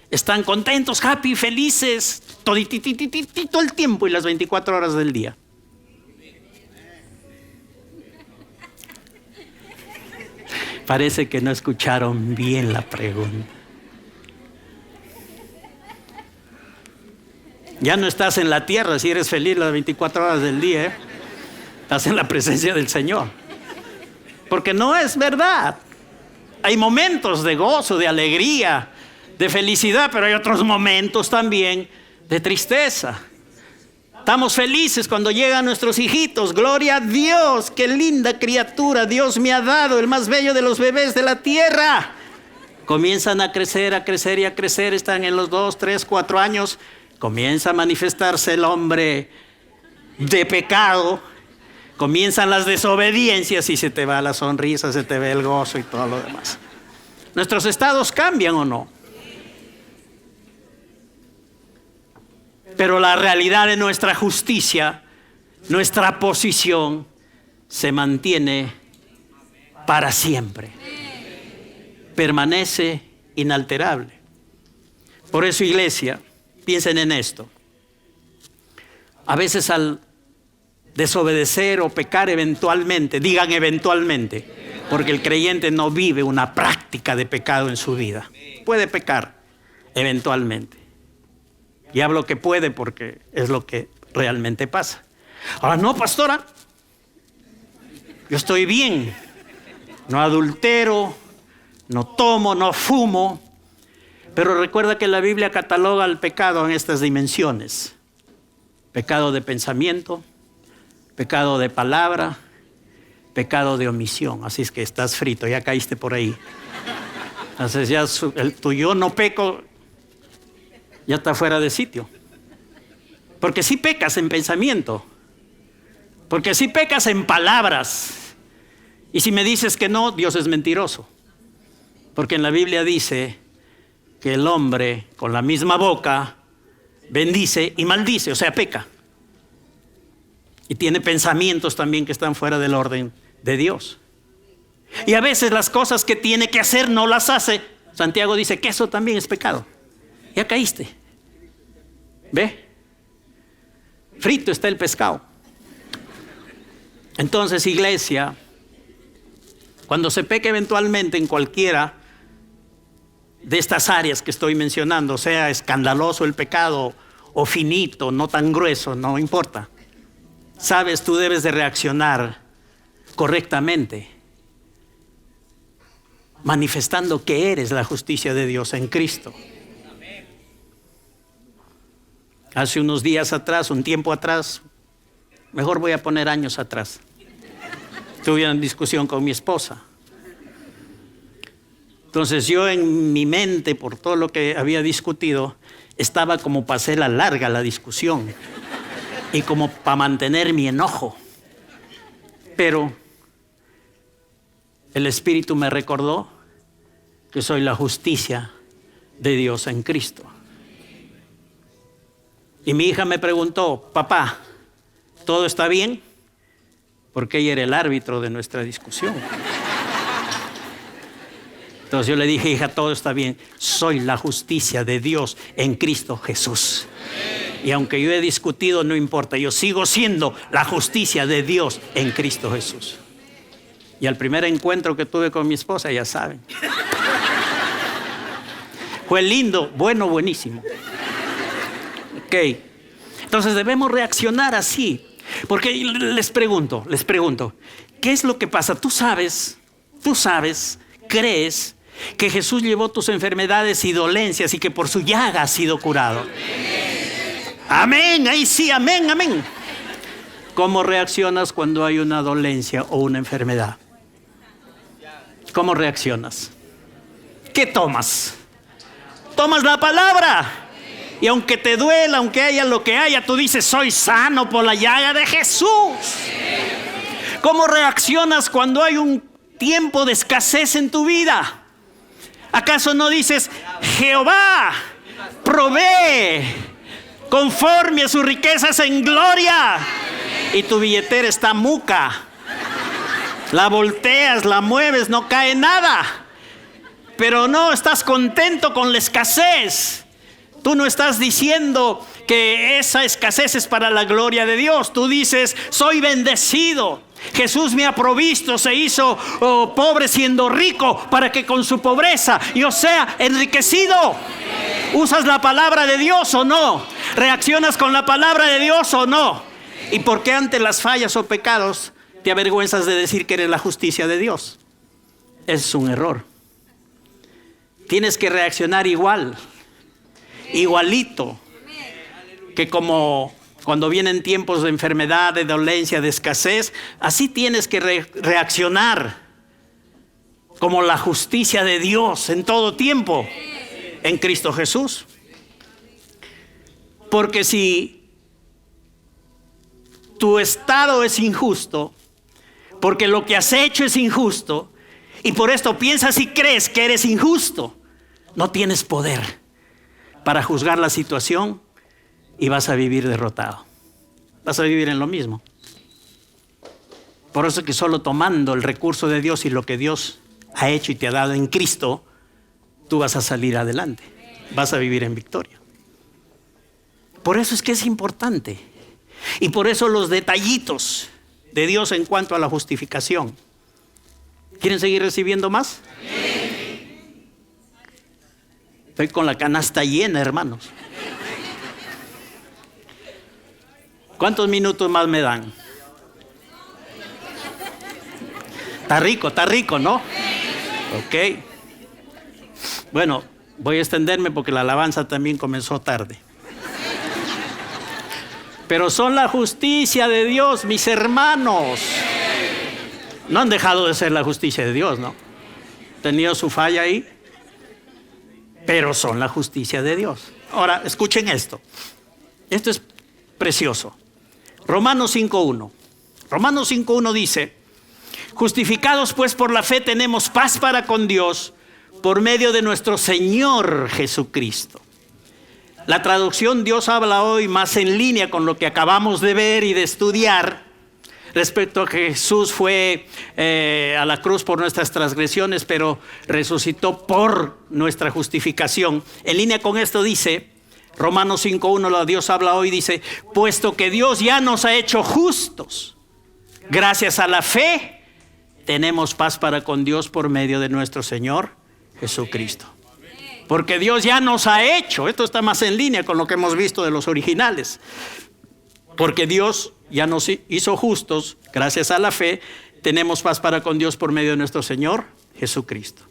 están contentos, happy, felices, todo el tiempo y las 24 horas del día? Parece que no escucharon bien la pregunta. Ya no estás en la tierra si eres feliz las 24 horas del día, ¿eh? Estás en la presencia del Señor. Porque no es verdad. Hay momentos de gozo, de alegría, de felicidad, pero hay otros momentos también de tristeza. Estamos felices cuando llegan nuestros hijitos. Gloria a Dios, qué linda criatura Dios me ha dado, el más bello de los bebés de la tierra. Comienzan a crecer y a crecer, están en los 2, 3, 4 años. Comienza a manifestarse el hombre de pecado. Comienzan las desobediencias y se te va la sonrisa, se te ve el gozo y todo lo demás. ¿Nuestros estados cambian o no? Pero la realidad de nuestra justicia, nuestra posición, se mantiene para siempre. Permanece inalterable. Por eso, iglesia, piensen en esto. A veces al desobedecer o pecar eventualmente, digan eventualmente, porque el creyente no vive una práctica de pecado en su vida. Puede pecar eventualmente. Y hablo que puede porque es lo que realmente pasa. Ahora, no, pastora, yo estoy bien. No adultero, no tomo, no fumo. Pero recuerda que la Biblia cataloga el pecado en estas dimensiones. Pecado de pensamiento, pecado de palabra, pecado de omisión. Así es que estás frito, ya caíste por ahí. Entonces ya tu yo no peco, ya está fuera de sitio. Porque si pecas en pensamiento, porque si pecas en palabras. Y si me dices que no, Dios es mentiroso. Porque en la Biblia dice que el hombre con la misma boca bendice y maldice, o sea, peca. Y tiene pensamientos también que están fuera del orden de Dios. Y a veces las cosas que tiene que hacer no las hace. Santiago dice que eso también es pecado. Ya caíste. ¿Ve? Frito está el pescado. Entonces, iglesia, cuando se peca eventualmente en cualquiera de estas áreas que estoy mencionando, sea escandaloso el pecado o finito, no tan grueso, no importa. Sabes, tú debes de reaccionar correctamente, manifestando que eres la justicia de Dios en Cristo. Hace unos días atrás, un tiempo atrás, mejor voy a poner años atrás, tuve una discusión con mi esposa. Entonces yo en mi mente, por todo lo que había discutido, estaba como para hacer larga la discusión y como para mantener mi enojo. Pero el Espíritu me recordó que soy la justicia de Dios en Cristo. Y mi hija me preguntó, papá, ¿todo está bien? Porque ella era el árbitro de nuestra discusión. Entonces yo le dije, hija, todo está bien. Soy la justicia de Dios en Cristo Jesús. Y aunque yo he discutido, no importa. Yo sigo siendo la justicia de Dios en Cristo Jesús. Y al primer encuentro que tuve con mi esposa, ya saben. Fue lindo, bueno, buenísimo. Ok. Entonces debemos reaccionar así. Porque les pregunto, ¿qué es lo que pasa? Tú sabes, crees que Jesús llevó tus enfermedades y dolencias y que por su llaga has sido curado. Amén, ahí sí, amén, amén. ¿Cómo reaccionas cuando hay una dolencia o una enfermedad? ¿Cómo reaccionas? ¿Qué tomas? Tomas la palabra. Y aunque te duela, aunque haya lo que haya, tú dices, soy sano por la llaga de Jesús. ¿Cómo reaccionas cuando hay un tiempo de escasez en tu vida? ¿Acaso no dices, Jehová provee conforme a sus riquezas en gloria? Y tu billetera está muca. La volteas, la mueves, no cae nada. Pero no estás contento con la escasez. Tú no estás diciendo que esa escasez es para la gloria de Dios. Tú dices, soy bendecido. Jesús me ha provisto, se hizo pobre siendo rico para que con su pobreza yo sea enriquecido. ¿Usas la palabra de Dios o no? ¿Reaccionas con la palabra de Dios o no? ¿Y por qué ante las fallas o pecados te avergüenzas de decir que eres la justicia de Dios? Es un error. Tienes que reaccionar igualito que como cuando vienen tiempos de enfermedad, de dolencia, de escasez. Así tienes que reaccionar como la justicia de Dios en todo tiempo en Cristo Jesús. Porque si tu estado es injusto, porque lo que has hecho es injusto, y por esto piensas y crees que eres injusto, no tienes poder para juzgar la situación y vas a vivir derrotado. Vas a vivir en lo mismo. Por eso es que solo tomando el recurso de Dios y lo que Dios ha hecho y te ha dado en Cristo, tú vas a salir adelante. Vas a vivir en victoria. Por eso es que es importante. Y por eso los detallitos de Dios en cuanto a la justificación. ¿Quieren seguir recibiendo más? Estoy con la canasta llena, hermanos. ¿Cuántos minutos más me dan? Está rico, ¿no? Ok. Bueno, voy a extenderme porque la alabanza también comenzó tarde. Pero son la justicia de Dios, mis hermanos. No han dejado de ser la justicia de Dios, ¿no? Han tenido su falla ahí, pero son la justicia de Dios. Ahora, escuchen esto. Esto es precioso. Romanos 5.1. Romanos 5.1 dice, justificados pues por la fe tenemos paz para con Dios por medio de nuestro Señor Jesucristo. La traducción Dios habla hoy más en línea con lo que acabamos de ver y de estudiar respecto a que Jesús fue a la cruz por nuestras transgresiones, pero resucitó por nuestra justificación. En línea con esto dice Romanos 5:1, la Dios habla hoy, dice: puesto que Dios ya nos ha hecho justos, gracias a la fe, tenemos paz para con Dios por medio de nuestro Señor Jesucristo. Porque Dios ya nos ha hecho, esto está más en línea con lo que hemos visto de los originales, porque Dios ya nos hizo justos, gracias a la fe, tenemos paz para con Dios por medio de nuestro Señor Jesucristo.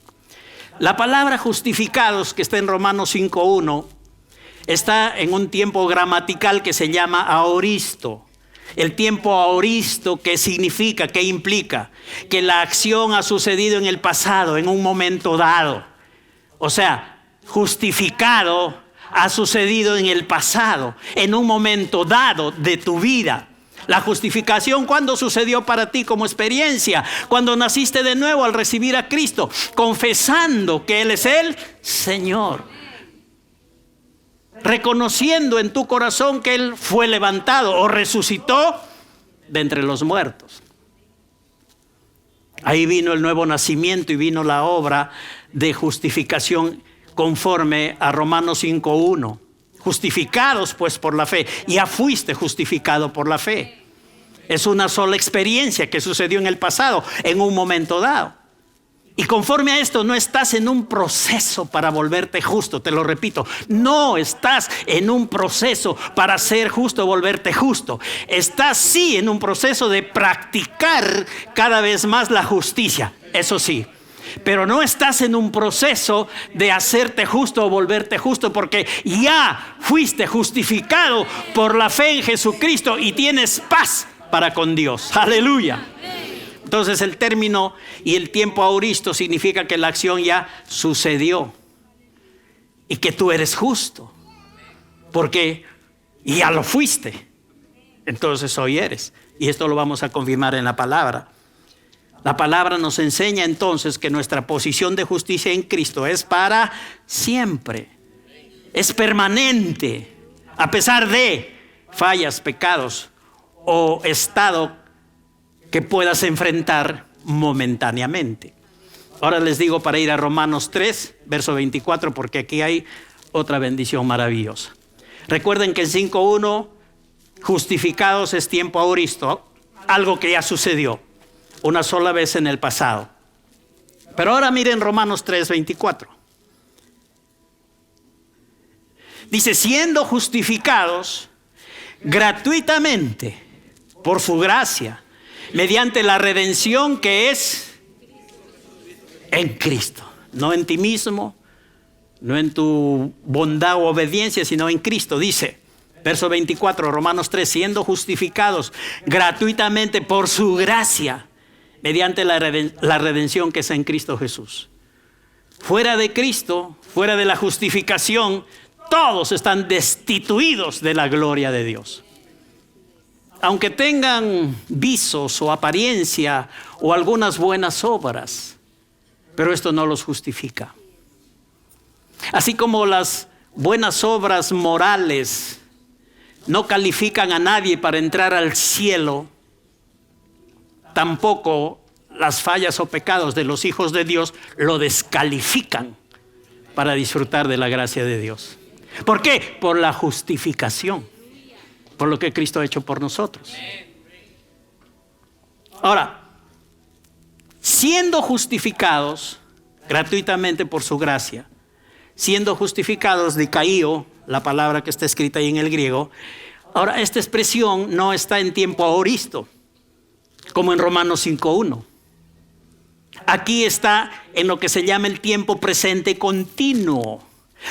La palabra justificados, que está en Romanos 5:1, está en un tiempo gramatical que se llama aoristo. El tiempo aoristo, ¿qué significa? ¿Qué implica? Que la acción ha sucedido en el pasado, en un momento dado. O sea, justificado ha sucedido en el pasado, en un momento dado de tu vida. La justificación, ¿cuándo sucedió para ti como experiencia? Cuando naciste de nuevo al recibir a Cristo, confesando que Él es el Señor. Reconociendo en tu corazón que Él fue levantado o resucitó de entre los muertos. Ahí vino el nuevo nacimiento y vino la obra de justificación conforme a Romanos 5:1. Justificados pues por la fe. Ya fuiste justificado por la fe. Es una sola experiencia que sucedió en el pasado, en un momento dado. Y conforme a esto no estás en un proceso para volverte justo, te lo repito. No estás en un proceso para ser justo o volverte justo. Estás sí en un proceso de practicar cada vez más la justicia, eso sí. Pero no estás en un proceso de hacerte justo o volverte justo, porque ya fuiste justificado por la fe en Jesucristo y tienes paz para con Dios. Aleluya. Entonces el término y el tiempo aoristo significa que la acción ya sucedió y que tú eres justo, porque ya lo fuiste. Entonces hoy eres. Y esto lo vamos a confirmar en la palabra. La palabra nos enseña entonces que nuestra posición de justicia en Cristo es para siempre. Es permanente, a pesar de fallas, pecados o estado que puedas enfrentar momentáneamente. Ahora les digo para ir a Romanos 3, verso 24, porque aquí hay otra bendición maravillosa. Recuerden que en 5:1, justificados es tiempo aoristo, algo que ya sucedió una sola vez en el pasado. Pero ahora miren Romanos 3, 24. Dice: siendo justificados gratuitamente por su gracia, mediante la redención que es en Cristo. No en ti mismo, no en tu bondad o obediencia, sino en Cristo. Dice, verso 24, Romanos 3, siendo justificados gratuitamente por su gracia, mediante la redención que es en Cristo Jesús. Fuera de Cristo, fuera de la justificación, todos están destituidos de la gloria de Dios. Aunque tengan visos o apariencia o algunas buenas obras, pero esto no los justifica. Así como las buenas obras morales no califican a nadie para entrar al cielo, tampoco las fallas o pecados de los hijos de Dios lo descalifican para disfrutar de la gracia de Dios. ¿Por qué? Por la justificación, por lo que Cristo ha hecho por nosotros. Ahora, siendo justificados gratuitamente por su gracia, siendo justificados, dikaio, la palabra que está escrita ahí en el griego. Ahora, esta expresión no está en tiempo aoristo, como en Romanos 5:1. Aquí está en lo que se llama el tiempo presente continuo,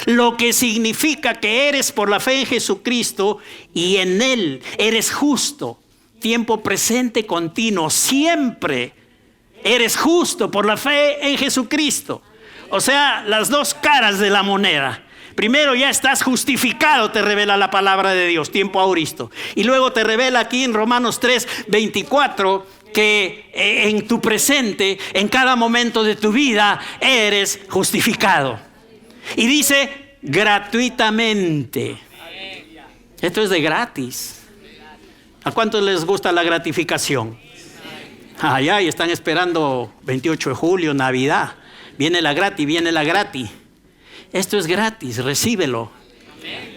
lo que significa que eres por la fe en Jesucristo y en Él eres justo. Tiempo presente continuo, siempre eres justo por la fe en Jesucristo. O sea, las dos caras de la moneda. Primero ya estás justificado, te revela la palabra de Dios, tiempo auristo. Y luego te revela aquí en Romanos 3:24 que en tu presente, en cada momento de tu vida, eres justificado. Y dice gratuitamente. Esto es de gratis. ¿A cuántos les gusta la gratificación? Ay, están esperando 28 de julio, Navidad. Viene la gratis. Esto es gratis, recíbelo.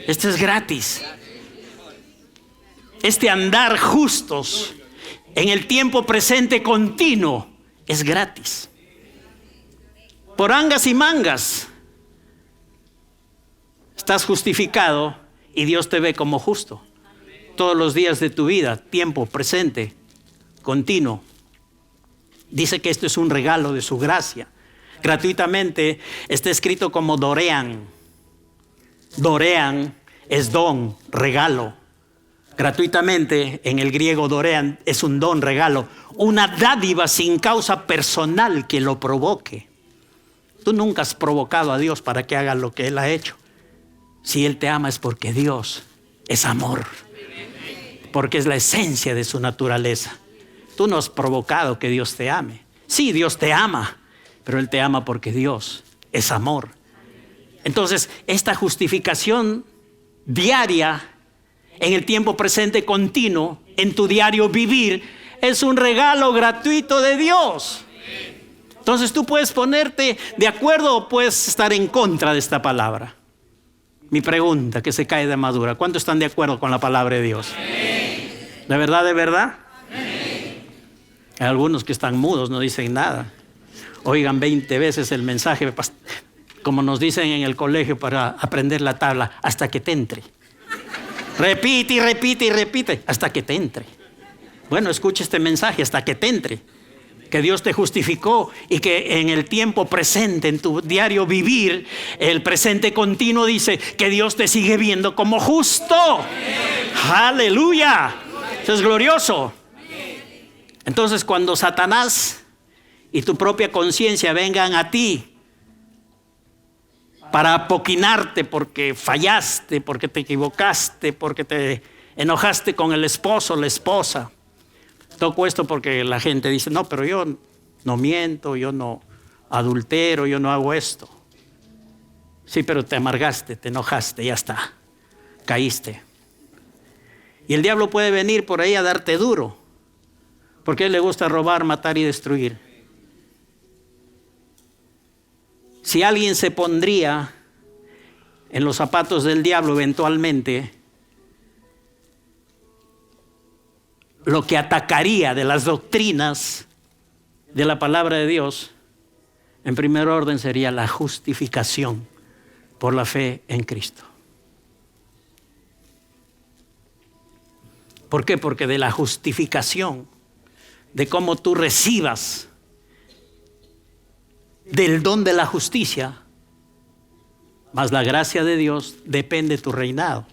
Esto es gratis. Este andar justos en el tiempo presente continuo es gratis. Por angas y mangas estás justificado y Dios te ve como justo. Todos los días de tu vida, tiempo presente, continuo. Dice que esto es un regalo de su gracia. Gratuitamente está escrito como dorean. Dorean es don, regalo. Gratuitamente en el griego dorean es un don, regalo. Una dádiva sin causa personal que lo provoque. Tú nunca has provocado a Dios para que haga lo que Él ha hecho. Si Él te ama es porque Dios es amor. Porque es la esencia de su naturaleza. Tú no has provocado que Dios te ame. Sí, Dios te ama. Pero Él te ama porque Dios es amor. Entonces, esta justificación diaria, en el tiempo presente continuo, en tu diario vivir, es un regalo gratuito de Dios. Entonces, tú puedes ponerte de acuerdo o puedes estar en contra de esta palabra. Mi pregunta, que se cae de madura: ¿cuántos están de acuerdo con la palabra de Dios? ¿De verdad, de verdad? Hay algunos que están mudos, no dicen nada. Oigan 20 veces el mensaje, como nos dicen en el colegio para aprender la tabla, hasta que te entre. Repite y repite y repite hasta que te entre. Bueno, escucha este mensaje hasta que te entre. Que Dios te justificó y que en el tiempo presente, en tu diario vivir, el presente continuo dice que Dios te sigue viendo como justo. ¡Aleluya! Eso es glorioso. Entonces, cuando Satanás y tu propia conciencia vengan a ti para apoquinarte porque fallaste, porque te equivocaste, porque te enojaste con el esposo o la esposa. Toco esto porque la gente dice: no, pero yo no miento, yo no adultero, yo no hago esto. Sí, pero te amargaste, te enojaste, ya está, caíste. Y el diablo puede venir por ahí a darte duro, porque a él le gusta robar, matar y destruir. Si alguien se pondría en los zapatos del diablo eventualmente, lo que atacaría de las doctrinas de la palabra de Dios, en primer orden sería la justificación por la fe en Cristo. ¿Por qué? Porque de la justificación, de cómo tú recibas del don de la justicia, más la gracia de Dios, depende tu reinado.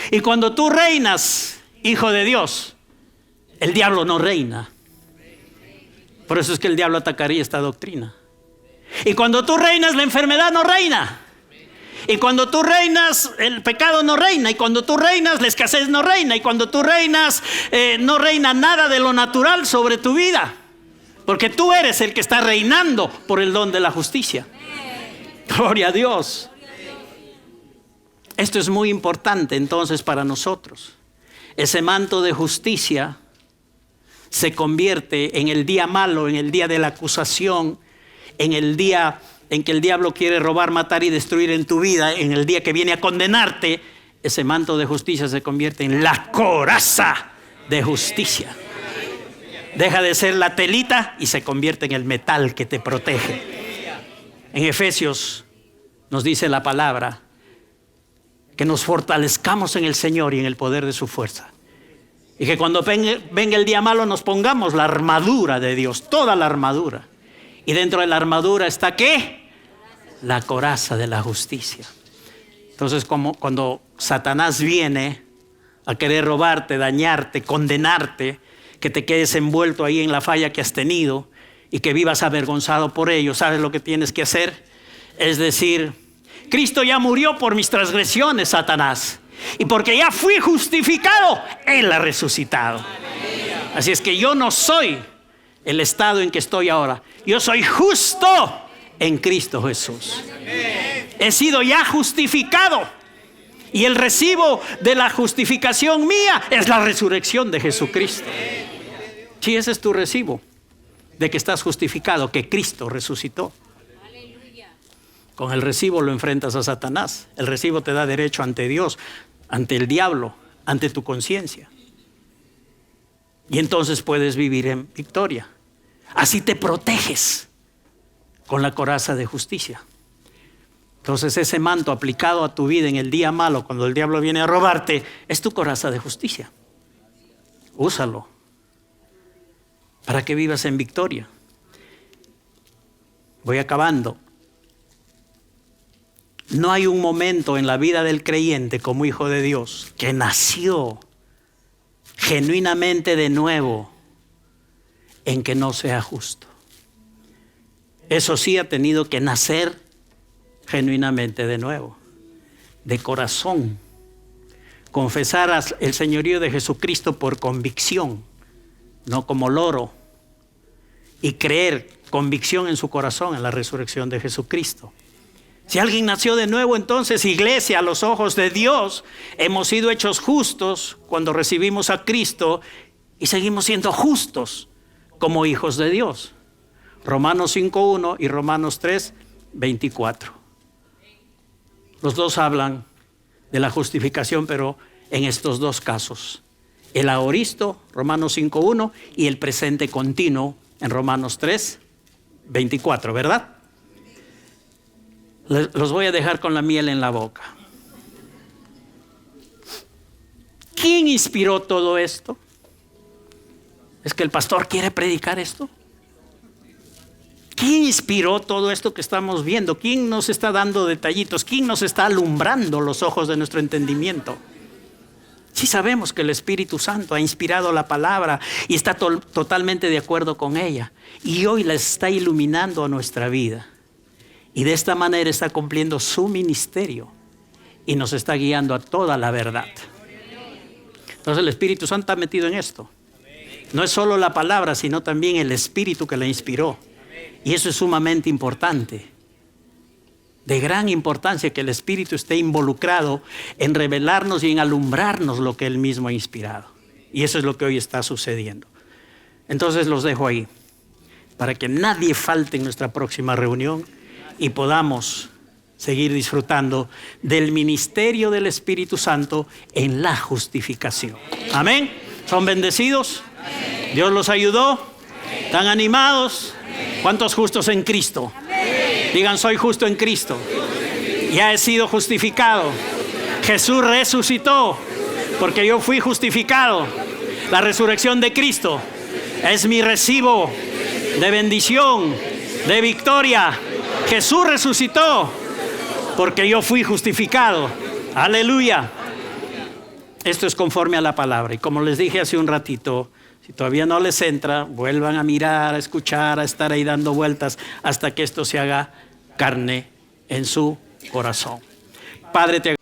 Y cuando tú reinas, hijo de Dios, el diablo no reina. Por eso es que el diablo atacaría esta doctrina. Y cuando tú reinas, la enfermedad no reina. Y cuando tú reinas, el pecado no reina. Y cuando tú reinas, la escasez no reina. Y cuando tú reinas, no reina nada de lo natural sobre tu vida. Porque tú eres el que está reinando por el don de la justicia. Gloria a Dios. Esto es muy importante entonces para nosotros. Ese manto de justicia se convierte en el día malo, en el día de la acusación, en el día en que el diablo quiere robar, matar y destruir en tu vida, en el día que viene a condenarte. Ese manto de justicia se convierte en la coraza de justicia. Deja de ser la telita y se convierte en el metal que te protege. En Efesios nos dice la palabra que nos fortalezcamos en el Señor y en el poder de su fuerza. Y que cuando venga el día malo nos pongamos la armadura de Dios, toda la armadura. Y dentro de la armadura está ¿qué? La coraza de la justicia. Entonces, como cuando Satanás viene a querer robarte, dañarte, condenarte, que te quedes envuelto ahí en la falla que has tenido y que vivas avergonzado por ello, ¿sabes lo que tienes que hacer? Es decir, Cristo ya murió por mis transgresiones, Satanás. Y porque ya fui justificado, Él ha resucitado. Así es que yo no soy el estado en que estoy ahora. Yo soy justo en Cristo Jesús. He sido ya justificado. Y el recibo de la justificación mía es la resurrección de Jesucristo. Sí, ese es tu recibo de que estás justificado, que Cristo resucitó. Con el recibo lo enfrentas a Satanás. El recibo te da derecho ante Dios, ante el diablo, ante tu conciencia. Y entonces puedes vivir en victoria. Así te proteges con la coraza de justicia. Entonces ese manto aplicado a tu vida en el día malo, cuando el diablo viene a robarte, es tu coraza de justicia. Úsalo para que vivas en victoria. Voy acabando. No hay un momento en la vida del creyente como hijo de Dios que nació genuinamente de nuevo en que no sea justo. Eso sí, ha tenido que nacer genuinamente de nuevo, de corazón. Confesar el señorío de Jesucristo por convicción, no como loro. Y creer, convicción en su corazón, en la resurrección de Jesucristo. Si alguien nació de nuevo, entonces, iglesia, a los ojos de Dios, hemos sido hechos justos cuando recibimos a Cristo y seguimos siendo justos como hijos de Dios. Romanos 5:1 y Romanos 3:24. Los dos hablan de la justificación, pero en estos dos casos. El aoristo, Romanos 5:1, y el presente continuo en Romanos 3:24, ¿verdad? Los voy a dejar con la miel en la boca. ¿Quién inspiró todo esto? ¿Es que el pastor quiere predicar esto? ¿Quién inspiró todo esto que estamos viendo? ¿Quién nos está dando detallitos? ¿Quién nos está alumbrando los ojos de nuestro entendimiento? Sí sabemos que el Espíritu Santo ha inspirado la palabra y está totalmente de acuerdo con ella. Y hoy la está iluminando a nuestra vida. Y de esta manera está cumpliendo su ministerio y nos está guiando a toda la verdad. Entonces el Espíritu Santo está metido en esto. No es solo la palabra, sino también el Espíritu que la inspiró. Y eso es sumamente importante. De gran importancia que el Espíritu esté involucrado en revelarnos y en alumbrarnos lo que Él mismo ha inspirado. Y eso es lo que hoy está sucediendo. Entonces los dejo ahí, para que nadie falte en nuestra próxima reunión y podamos seguir disfrutando del ministerio del Espíritu Santo en la justificación. Amén. ¿Son bendecidos? Amén. ¿Dios los ayudó? Amén. ¿Están animados? Amén. ¿Cuántos justos en Cristo? Amén. Digan, soy justo en Cristo. Ya he sido justificado. Jesús resucitó porque yo fui justificado. La resurrección de Cristo es mi recibo de bendición, de victoria. Jesús resucitó porque yo fui justificado. Aleluya. Esto es conforme a la palabra. Y como les dije hace un ratito, si todavía no les entra, vuelvan a mirar, a escuchar, a estar ahí dando vueltas hasta que esto se haga carne en su corazón. Padre, te